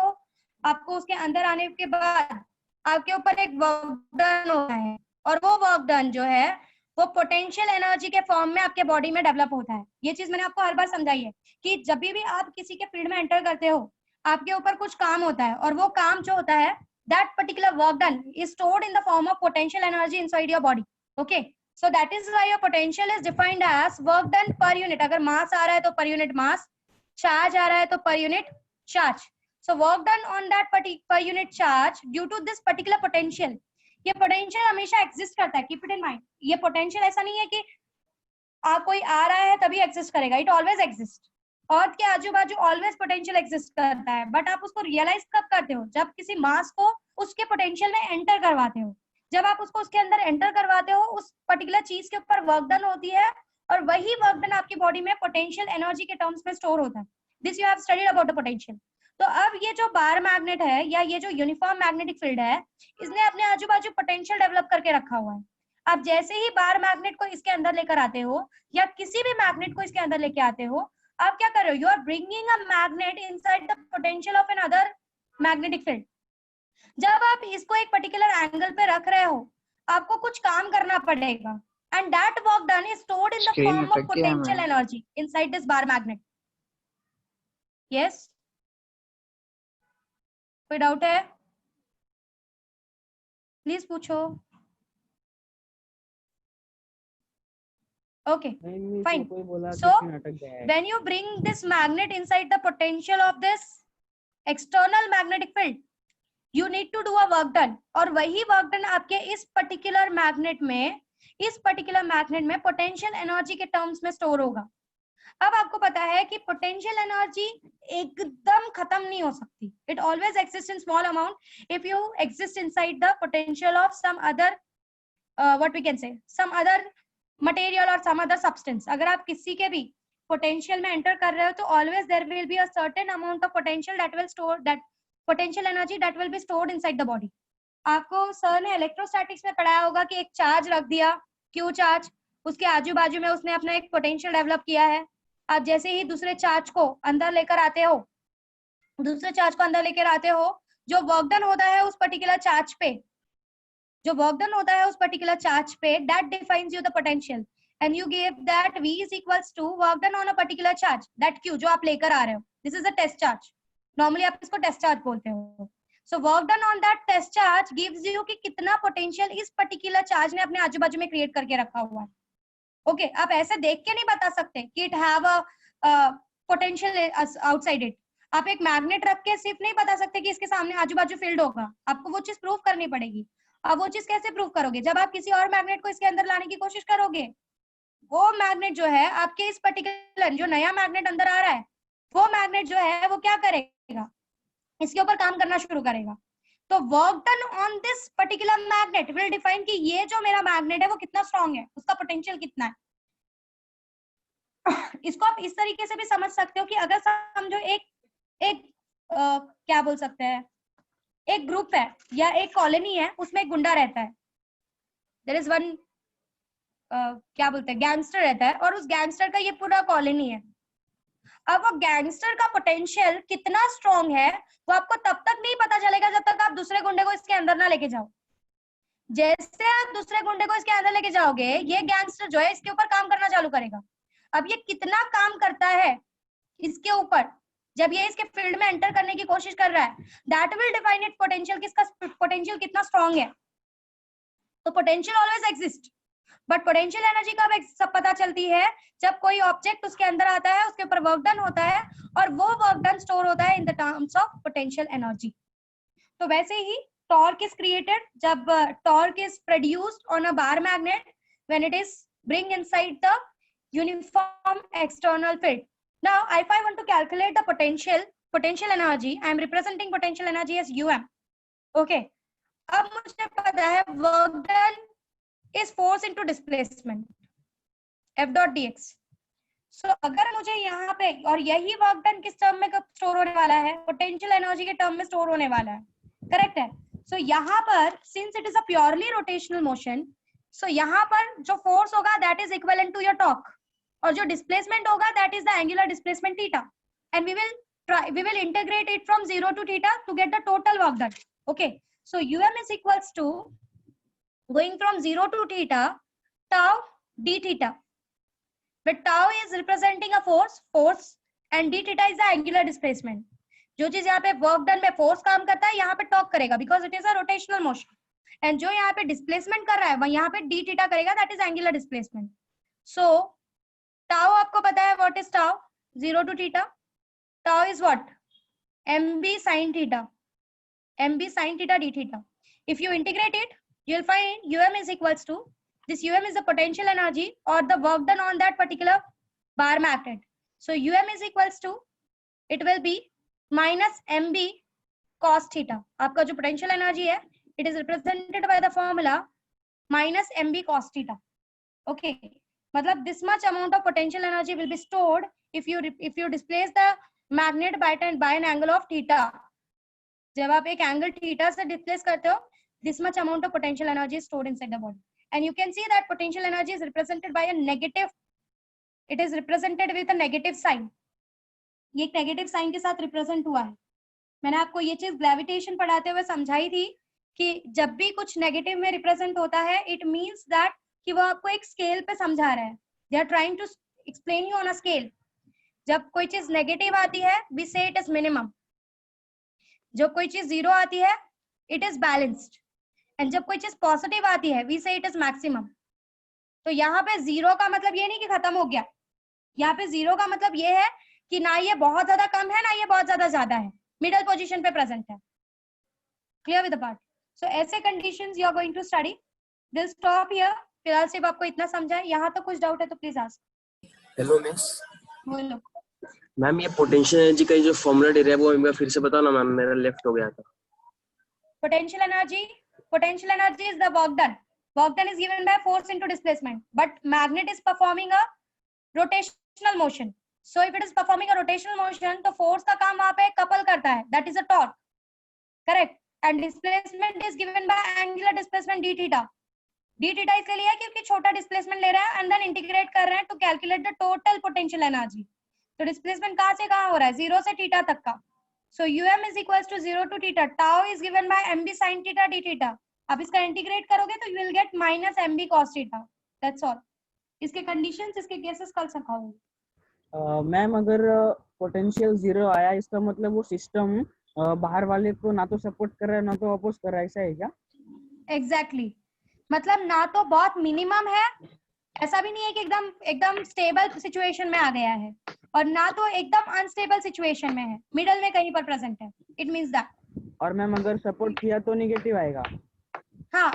आपको उसके अंदर आने के बाद आपके ऊपर एक वर्क डन होता है, और वो वर्क डन जो है वो पोटेंशियल एनर्जी के फॉर्म में आपके बॉडी में डेवलप होता है। ये चीज मैंने आपको हर बार समझाई है कि जब भी आप किसी के फील्ड में एंटर करते हो आपके ऊपर कुछ काम होता है और वो काम जो होता है that particular work done is stored in the form of potential energy inside your body. Okay, so that is why your potential is defined as work done per unit. अगर mass आ रहा है तो per unit mass, charge आ रहा है तो per unit charge. So work done on that per unit charge due to this particular potential. ये potential हमेशा exist करता है, keep it in mind. ये potential ऐसा नहीं है कि आप कोई आ रहा है तभी exist करेगा, it always exists. अर्थ के आजू बाजू ऑलवेज पोटेंशियल एग्जिस्ट करता है, बट आप उसको रियलाइज कब करते हो? जब किसी मास को उसके पोटेंशियल में एंटर करवाते हो। जब आप उसको उसके अंदर एंटर करवाते हो उस पर्टिकुलर चीज के ऊपर वर्क डन होती है और वही वर्क डन आपकी बॉडी में पोटेंशियल एनर्जी के टर्म्स में स्टोर होता है। This you have studied about the potential. तो अब ये जो बार मैग्नेट है या ये जो यूनिफॉर्म मैग्नेटिक फील्ड है इसने अपने आजू बाजू पोटेंशियल डेवलप करके रखा हुआ है। आप जैसे ही बार मैग्नेट को इसके अंदर लेकर आते हो या किसी भी मैग्नेट को इसके अंदर लेके आते हो, आप क्या कर रहे हो? You are bringing a magnet inside the potential of another magnetic field. जब आप इसको एक पर्टिकुलर एंगल पे रख रहे हो आपको कुछ काम करना पड़ेगा and that work done is stored in the form of potential energy inside this bar magnet. Yes, कोई डाउट है? प्लीज पूछो। Okay, fine. So when you bring this magnet inside the potential of this external magnetic field, you need to do a work done. और वही work done आपके इस particular magnet में potential energy के terms में store होगा। अब आपको पता है कि potential energy एकदम खत्म नहीं हो सकती। It always exists in small amount if you exist inside the potential of some other what we can say some other material और सम अदर सब्सटेंस। अगर आप किसी के भी पोटेंशियल में एंटर कर रहे हो तो always there will be a certain amount of potential that will store that potential energy that will be stored inside the body. आपको सर ने इलेक्ट्रोस्टैटिक्स में पढ़ाया होगा कि एक चार्ज रख दिया, क्यू चार्ज, उसके आजू बाजू में उसने अपना एक पोटेंशियल डेवलप किया है। आप जैसे ही दूसरे चार्ज को अंदर लेकर आते हो जो वर्क डन होता है उस पर्टिकुलर चार्ज पे, that defines you the potential and you give that V is equals to work done on a particular charge, that Q जो आप लेकर आ रहे हो, this is a test charge, normally आप इसको test charge बोलते हो। So work done on that test charge gives you कि कितना potential इस particular charge ने अपने आजू बाजू में create करके रखा हुआ है। Okay, आप ऐसे देख के नहीं बता सकते कि it have a potential outside it। आप एक मैग्नेट रख के सिर्फ नहीं बता सकते कि इसके सामने आजू बाजू फील्ड होगा, आपको वो चीज प्रूव करनी पड़ेगी। अब वो चीज कैसे प्रूव करोगे? जब आप किसी और मैग्नेट को इसके अंदर लाने की कोशिश करोगे, वो मैग्नेट जो है आपके इस पर्टिकुलर जो नया मैग्नेट अंदर आ रहा है वो मैग्नेट जो है वो क्या करेगा? इसके ऊपर काम करना शुरू करेगा। तो work done on this particular magnet will define कि ये जो मेरा मैग्नेट है वो कितना स्ट्रॉन्ग है, उसका पोटेंशियल कितना है। इसको आप इस तरीके से भी समझ सकते हो कि अगर समझो एक क्या बोल सकते हैं, एक ग्रुप है या एक कॉलोनी है, उसमें एक गुंडा रहता है, देयर इज वन क्या बोलते हैं गैंगस्टर रहता है और उस गैंगस्टर का ये पूरा कॉलोनी है। अब वो गैंगस्टर का पोटेंशियल कितना स्ट्रॉन्ग है वो आपको तब तक नहीं पता चलेगा जब तक आप दूसरे गुंडे को इसके अंदर ना लेके जाओ। जैसे आप दूसरे गुंडे को इसके अंदर लेके जाओगे ये गैंगस्टर जो है इसके ऊपर काम करना चालू करेगा। अब ये कितना काम करता है इसके ऊपर जब ये इसके फील्ड में एंटर करने की कोशिश कर रहा है, that will define it potential, किसका पोटेंशियल कितना स्ट्रॉन्ग है। तो potential always exist, but potential energy कब सब पता चलती है? जब कोई ऑब्जेक्ट उसके अंदर आता है, उसके ऊपर वर्क डन होता है और वो वर्क डन स्टोर होता है in the terms of potential energy. तो वैसे ही टॉर्क इज क्रिएटेड जब torque is produced on a bar magnet when it is bring inside the uniform external field. Now, if I want to calculate the potential energy, I am representing potential energy as UM. Okay. अब मुझे पता है work done is force into displacement, F dot dx. So अगर मुझे यहाँ पे और यही work done किस टर्म में कब स्टोर होने वाला है? पोटेंशियल एनर्जी के टर्म में स्टोर होने वाला है, करेक्ट है? So यहाँ पर since it is a purely rotational motion, so यहाँ पर जो force होगा that is equivalent to your torque. और जो डिस्प्लेसमेंट होगा that is the angular displacement theta and we will integrate it from 0 to theta to get the total work done. Okay, so U M is equals to going from 0 to theta, tau d theta, but tau is representing a force and d theta is the angular displacement. जो चीज यहाँ पे work done में force काम करता है यहाँ पे टॉर्क करेगा because it is a rotational motion, and जो यहाँ पे डिस्प्लेसमेंट कर रहा है वह यहाँ पे डी थीटा करेगा, that is angular displacement. So tau आपको पता है what is tau, 0 to theta, tau is what, mb sin theta, mb sin theta d theta. If you integrate it, you will find um is equals to, this um is the potential energy or the work done on that particular bar magnet. So um is equals to, it will be minus mb cos theta. आपका जो potential energy है, it is represented by the formula minus mb cos theta. Okay, मतलब this much amount of potential energy will be stored if you displace the magnet by an angle of theta. जब आप एक angle theta से displace करते हो, this much amount of potential energy is stored inside the body, and you can see that potential energy is represented by a negative. It is represented with a negative sign. ये एक negative sign के साथ represent हुआ है. मैंने आपको ये चीज ग्रेविटेशन पढ़ाते हुए समझाई थी कि जब भी कुछ नेगेटिव में रिप्रेजेंट होता है, इट मींस दैट कि वो आपको एक स्केल पे समझा रहा है. They are trying to explain you on a scale. जब कोई चीज नेगेटिव आती है, वी से इट इज मिनिमम. जब कोई चीज जीरो आती है, इट इज बैलेंस्ड, एंड जब कोई चीज पॉजिटिव आती है, वी से इट इज मैक्सिमम. तो यहाँ पे जीरो का मतलब ये नहीं कि खत्म हो गया. यहाँ पे जीरो का मतलब ये है कि ना ये बहुत ज्यादा कम है, ना ये बहुत ज्यादा है, मिडिल पोजीशन पे प्रेजेंट है. Clear with the part. So ऐसे conditions you are going to study. Will stop here. फिलहाल सिर्फ आपको इतना समझा है. यहाँ तो कुछ डाउट है तो प्लीज आस्क. Hello miss. बोलो. मैम ये पोटेंशियल एनर्जी का जो फॉर्मूला दे रहा है वो एक बार फिर से बताओ ना मैम, मेरा लेफ्ट हो गया था. Potential energy is the work done. Work done is given by force into displacement, but magnet is performing a rotational motion. So if it is performing a rotational motion, तो force का काम वहाँ पे couple करता है, that is a torque, correct? And displacement is given by angular displacement d theta. d theta इसलिए लिया क्योंकि छोटा displacement ले रहा है and then integrate कर रहे हैं to calculate the total potential energy. तो displacement कहाँ से कहाँ हो रहा है, 0 से theta तक का. So um is equals to 0 to theta. Tau is given by mb sin theta d theta. आप इसका इंटीग्रेट करोगे तो you will get minus mb cos theta. That's all. इसके कंडीशंस, इसके केसेस कल सिखाऊंगी. मैम अगर पोटेंशियल जीरो आया, इसका मतलब वो सिस्टम बाहर वाले को ना तो सपोर्ट कर रहा है ना तो अपोज कर रहा है, ऐसा है क्या? एग्जैक्टली. मतलब ना तो बहुत मिनिमम है, ऐसा भी नहीं है कि एकदम स्टेबल सिचुएशन में आ गया है, और ना तो एकदम अनस्टेबल सिचुएशन में है, मिडल में कहीं पर प्रेजेंट है. It means that. और मैम अगर सपोर्ट किया तो नेगेटिव आएगा. हाँ,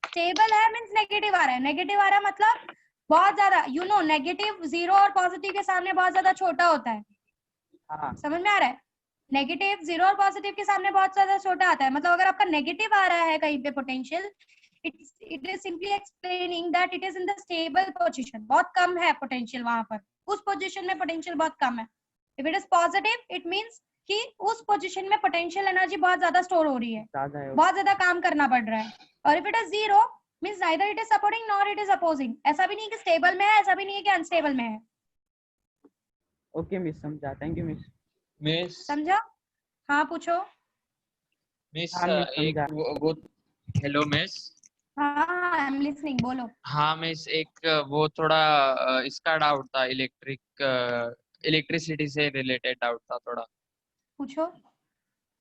स्टेबल है मींस नेगेटिव आ रहा है. नेगेटिव आ रहा है मतलब बहुत ज्यादा, यू नो, नेगेटिव जीरो और पॉजिटिव के सामने बहुत ज्यादा छोटा होता है. हाँ. समझ में आ रहा है? नेगेटिव जीरो और पॉजिटिव के सामने बहुत ज्यादा छोटा आता है. मतलब अगर आपका नेगेटिव आ रहा है कहीं पे potential, it is simply explaining that it is in the stable position. बहुत कम है पोटेंशियल वहां पर, उस पोजीशन में पोटेंशियल बहुत कम है. If it is positive, it means कि उस पोजीशन में पोटेंशियल एनर्जी बहुत ज्यादा स्टोर हो रही है, बहुत ज्यादा काम करना पड़ रहा है. और if it is zero, means neither it is supporting nor it is opposing. ऐसा भी नहीं कि स्टेबल में है, ऐसा भी नहीं है कि अनस्टेबल में है. ओके मिस, समझा. Thank you miss. मिस समझा? हाँ पूछो. मिस हाँ, मिस, एक समझा. वो हेलो मिस. हाँ, आई एम लिसनिंग. बोलो. हाँ मिस, एक वो थोड़ा इसका डाउट था, इलेक्ट्रिसिटी से रिलेटेड डाउट था थोड़ा. पूछो.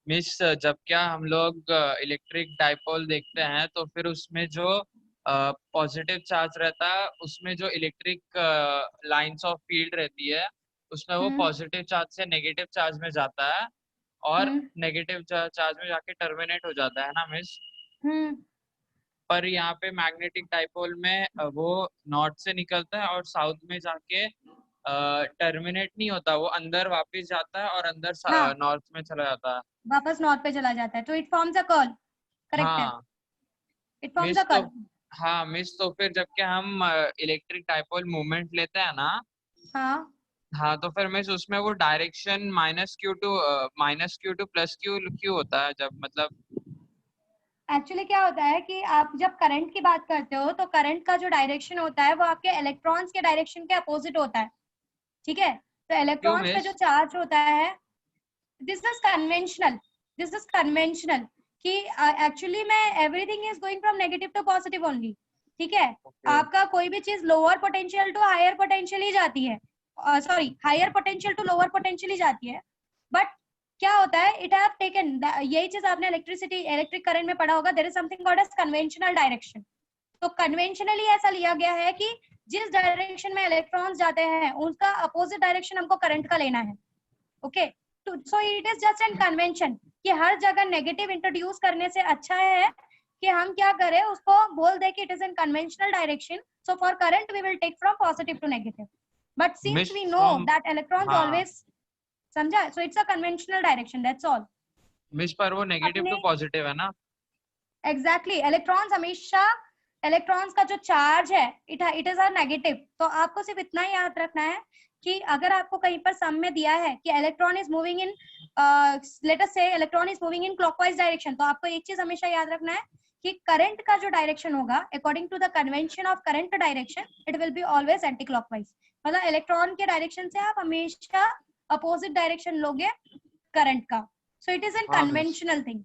मिस जब क्या हम लोग इलेक्ट्रिक डाइपोल देखते हैं तो फिर उसमें जो पॉजिटिव चार्ज रहता है, उसमें जो इलेक्ट्रिक लाइंस ऑफ फील्ड रहती है, उसमें वो पॉजिटिव चार्ज से नेगेटिव चार्ज में जाता है और नेगेटिव चार्ज में जाके टर्मिनेट हो जाता है ना मिस. पर यहाँ पे मैग्नेटिक डाइपोल में वो नॉर्थ से निकलता है और साउथ में जाके टर्मिनेट नहीं होता, वो अंदर वापस जाता है और अंदर नॉर्थ में चला जाता है, वापस नॉर्थ पे चला जाता है. तो it forms a curl. Correct है. It forms a curl. हाँ मिस, तो फिर जबकि हम इलेक्ट्रिक डाइपोल मूवमेंट लेते हैं ना, हाँ तो फिर मिस उसमें वो डायरेक्शन -q to +q होता है जब, मतलब एक्चुअली क्या होता है कि आप जब करंट की बात करते हो तो करंट का जो डायरेक्शन होता है वो आपके इलेक्ट्रॉन्स के डायरेक्शन के अपोजिट होता है. ठीक है? तो इलेक्ट्रॉन्स का जो चार्ज होता है, दिस इज कन्वेंशनल. कि एक्चुअली में everything is going from negative to positive only, ठीक है। आपका कोई भी चीज lower potential to higher potential ही जाती है, sorry higher potential to lower potential ही जाती है। बट क्या होता है, इट हैव टेकन, यही चीज आपने इलेक्ट्रिक करंट में पढ़ा होगा, there is something called as conventional direction. तो कन्वेंशनली ऐसा लिया गया है कि जिस डायरेक्शन में इलेक्ट्रॉन्स जाते हैं उसका अपोजिट डायरेक्शन हमको करंट का लेना है, okay. So it is just an convention कि हर जगह नेगेटिव इंट्रोड्यूस करने से अच्छा है कि हम क्या करें, उसको बोल दे कि it is in conventional direction, so for current we will take from positive to negative, but since we know that electrons always, समझा, so it's a conventional direction, that's all. Miss पर वो नेगेटिव टू पॉजिटिव है ना? Exactly, electrons हमेशा, electrons का जो charge है it is a negative. तो आपको सिर्फ इतना ही याद रखना है कि अगर आपको कहीं पर सम में दिया है कि electron is moving in, let us say electron is moving in clockwise direction, तो आपको एक चीज हमेशा याद रखना है कि करंट का जो डायरेक्शन होगा according to the convention of current direction, it will be always anti clockwise. मतलब इलेक्ट्रॉन के डायरेक्शन से आप हमेशा अपोजिट डायरेक्शन लोगे करंट का। So it is an conventional thing,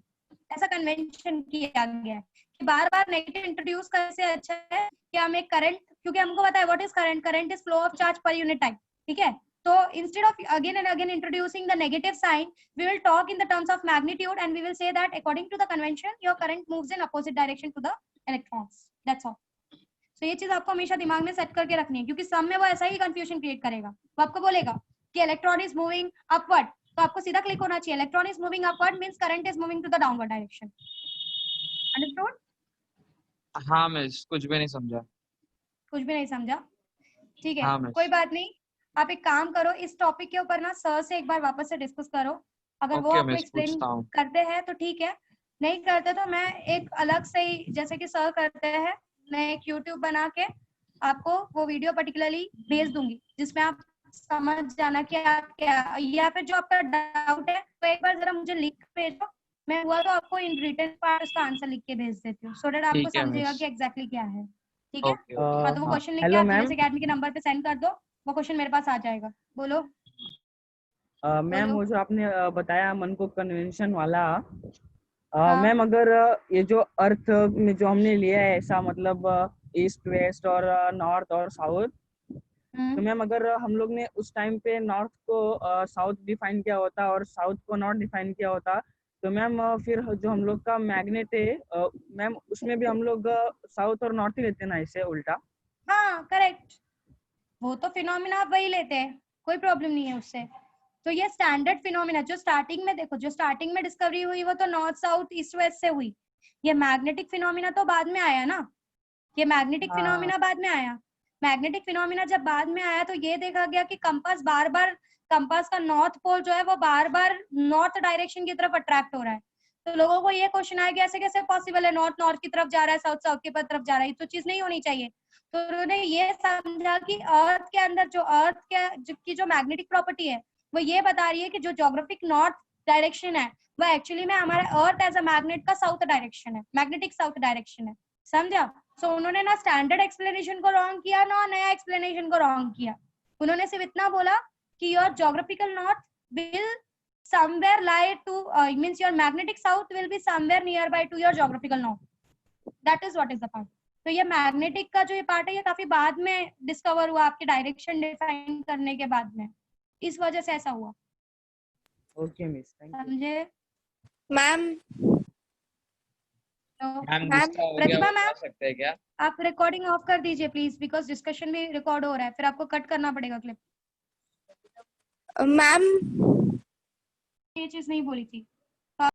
ऐसा कन्वेंशन किया गया है कि बार बार नेगेटिव इंट्रोड्यूस करने से अच्छा है कि हम एक करंट, क्योंकि हमको पता है what is current, current is flow of charge per unit time, ठीक है। तो instead of again and again introducing the negative sign, we will talk in the terms of magnitude and we will say that according to the convention your current moves in opposite direction to the electrons, that's all. So ये चीज आपको हमेशा दिमाग में set करके रखनी है, क्योंकि सम में वो ऐसा ही कंफ्यूजन क्रिएट करेगा। वो आपको बोलेगा कि इलेक्ट्रॉन इज मूविंग अपवर्ड, तो आपको सीधा क्लिक होना चाहिए, electron is moving upward means current is moving to the downward direction. Understood? हाँ मिस, कुछ भी नहीं समझा। कुछ भी नहीं समझा, ठीक है। हाँ मिस। कोई बात नहीं, आप एक काम करो, इस टॉपिक के ऊपर ना सर से एक बार वापस से डिस्कस करो, अगर वो ओके आपको मिस, एक्सप्लेन पूछता हूँ। करते हैं तो ठीक है, नहीं करते तो मैं एक अलग से ही, जैसे कि सर करते हैं, मैं एक यूट्यूब बना के आपको वो वीडियो पर्टिकुलरली भेज दूंगी जिसमें आप समझ जाना कि आप क्या, या फिर जो आपका डाउट है तो एक बार जरा मुझे लिख भेजो, मैं हुआ तो आपको इन रिटन पार्ट उसका आंसर लिख के भेज देती हूँ, सो दैट आपको ठीक है समझेगा मिस। कि एग्जैक्टली क्या है, ठीक है। ओके हाँ, तो वो क्वेश्चन लिख के हेलो आप मैम। जीनियस एकेडमी के नंबर पे सेंड कर दो, वो क्वेश्चन मेरे पास आ जाएगा। बोलो। मैम बोलो। वो जो आपने बताया मन को कन्वेंशन वाला, हाँ। मैम अगर ये जो अर्थ में जो हमने लिया है ऐसा, मतलब ईस्ट वेस्ट और नॉर्थ और साउथ, तो मैम अगर हम लोग ने उस टाइम पे नॉर्थ को साउथ डिफाइन किया होता और साउथ को नॉर्थ डिफाइन किया होता, तो मैम फिर जो हम लोग का मैग्नेट है मैम उसमें भी हम लोग साउथ और नॉर्थ ही लेते ना, इससे उल्टा। हाँ करेक्ट, वो तो फिनोमिना आप वही लेते हैं, कोई प्रॉब्लम नहीं है उससे। तो ये स्टैंडर्ड फिनोमिना जो स्टार्टिंग में, देखो जो स्टार्टिंग में डिस्कवरी हुई वो तो नॉर्थ साउथ ईस्ट वेस्ट से हुई, ये मैग्नेटिक फिनोमिना तो बाद में आया ना, ये मैग्नेटिक फिनोमिना बाद में आया। मैग्नेटिक फिनोमिना जब बाद में आया तो ये देखा गया कि कंपास बार बार, कंपास का नॉर्थ पोल जो है वो बार बार नॉर्थ डायरेक्शन की तरफ अट्रैक्ट हो रहा है। तो लोगों को ये क्वेश्चन आया कि ऐसे कैसे पॉसिबल है, नॉर्थ नॉर्थ की तरफ जा रहा है, साउथ साउथ की तरफ जा रहा है, ये तो चीज नहीं होनी चाहिए। तो उन्होंने ये समझा कि अर्थ के अंदर जो अर्थ की जो मैग्नेटिक प्रॉपर्टी है वो ये बता रही है कि जो ज्योग्राफिक नॉर्थ डायरेक्शन है वो एक्चुअली में हमारे अर्थ एज अ मैग्नेट का साउथ डायरेक्शन है, मैग्नेटिक साउथ डायरेक्शन है, समझा। सो उन्होंने ना स्टैंडर्ड एक्सप्लेनेशन को रॉन्ग किया ना नया एक्सप्लेनेशन को रॉन्ग किया, उन्होंने सिर्फ इतना बोला कि your geographical north will somewhere lie to means your magnetic south will be somewhere nearby to your geographical north, that is what is the part। तो ये मैग्नेटिक का जो ये पार्ट है ये काफी बाद में डिस्कवर हुआ, आपके डायरेक्शन डिफाइन करने के बाद में, इस वजह से ऐसा हुआ। Okay miss, thank you. समझे मैम? मैम गुस्सा हो गया, प्रतिभा बता मैम सकते हैं क्या? आप रिकॉर्डिंग ऑफ कर दीजिए प्लीज, बिकॉज डिस्कशन भी रिकॉर्ड हो रहा है, फिर आपको कट करना पड़ेगा क्लिप। मैम ये चीज नहीं बोली थी।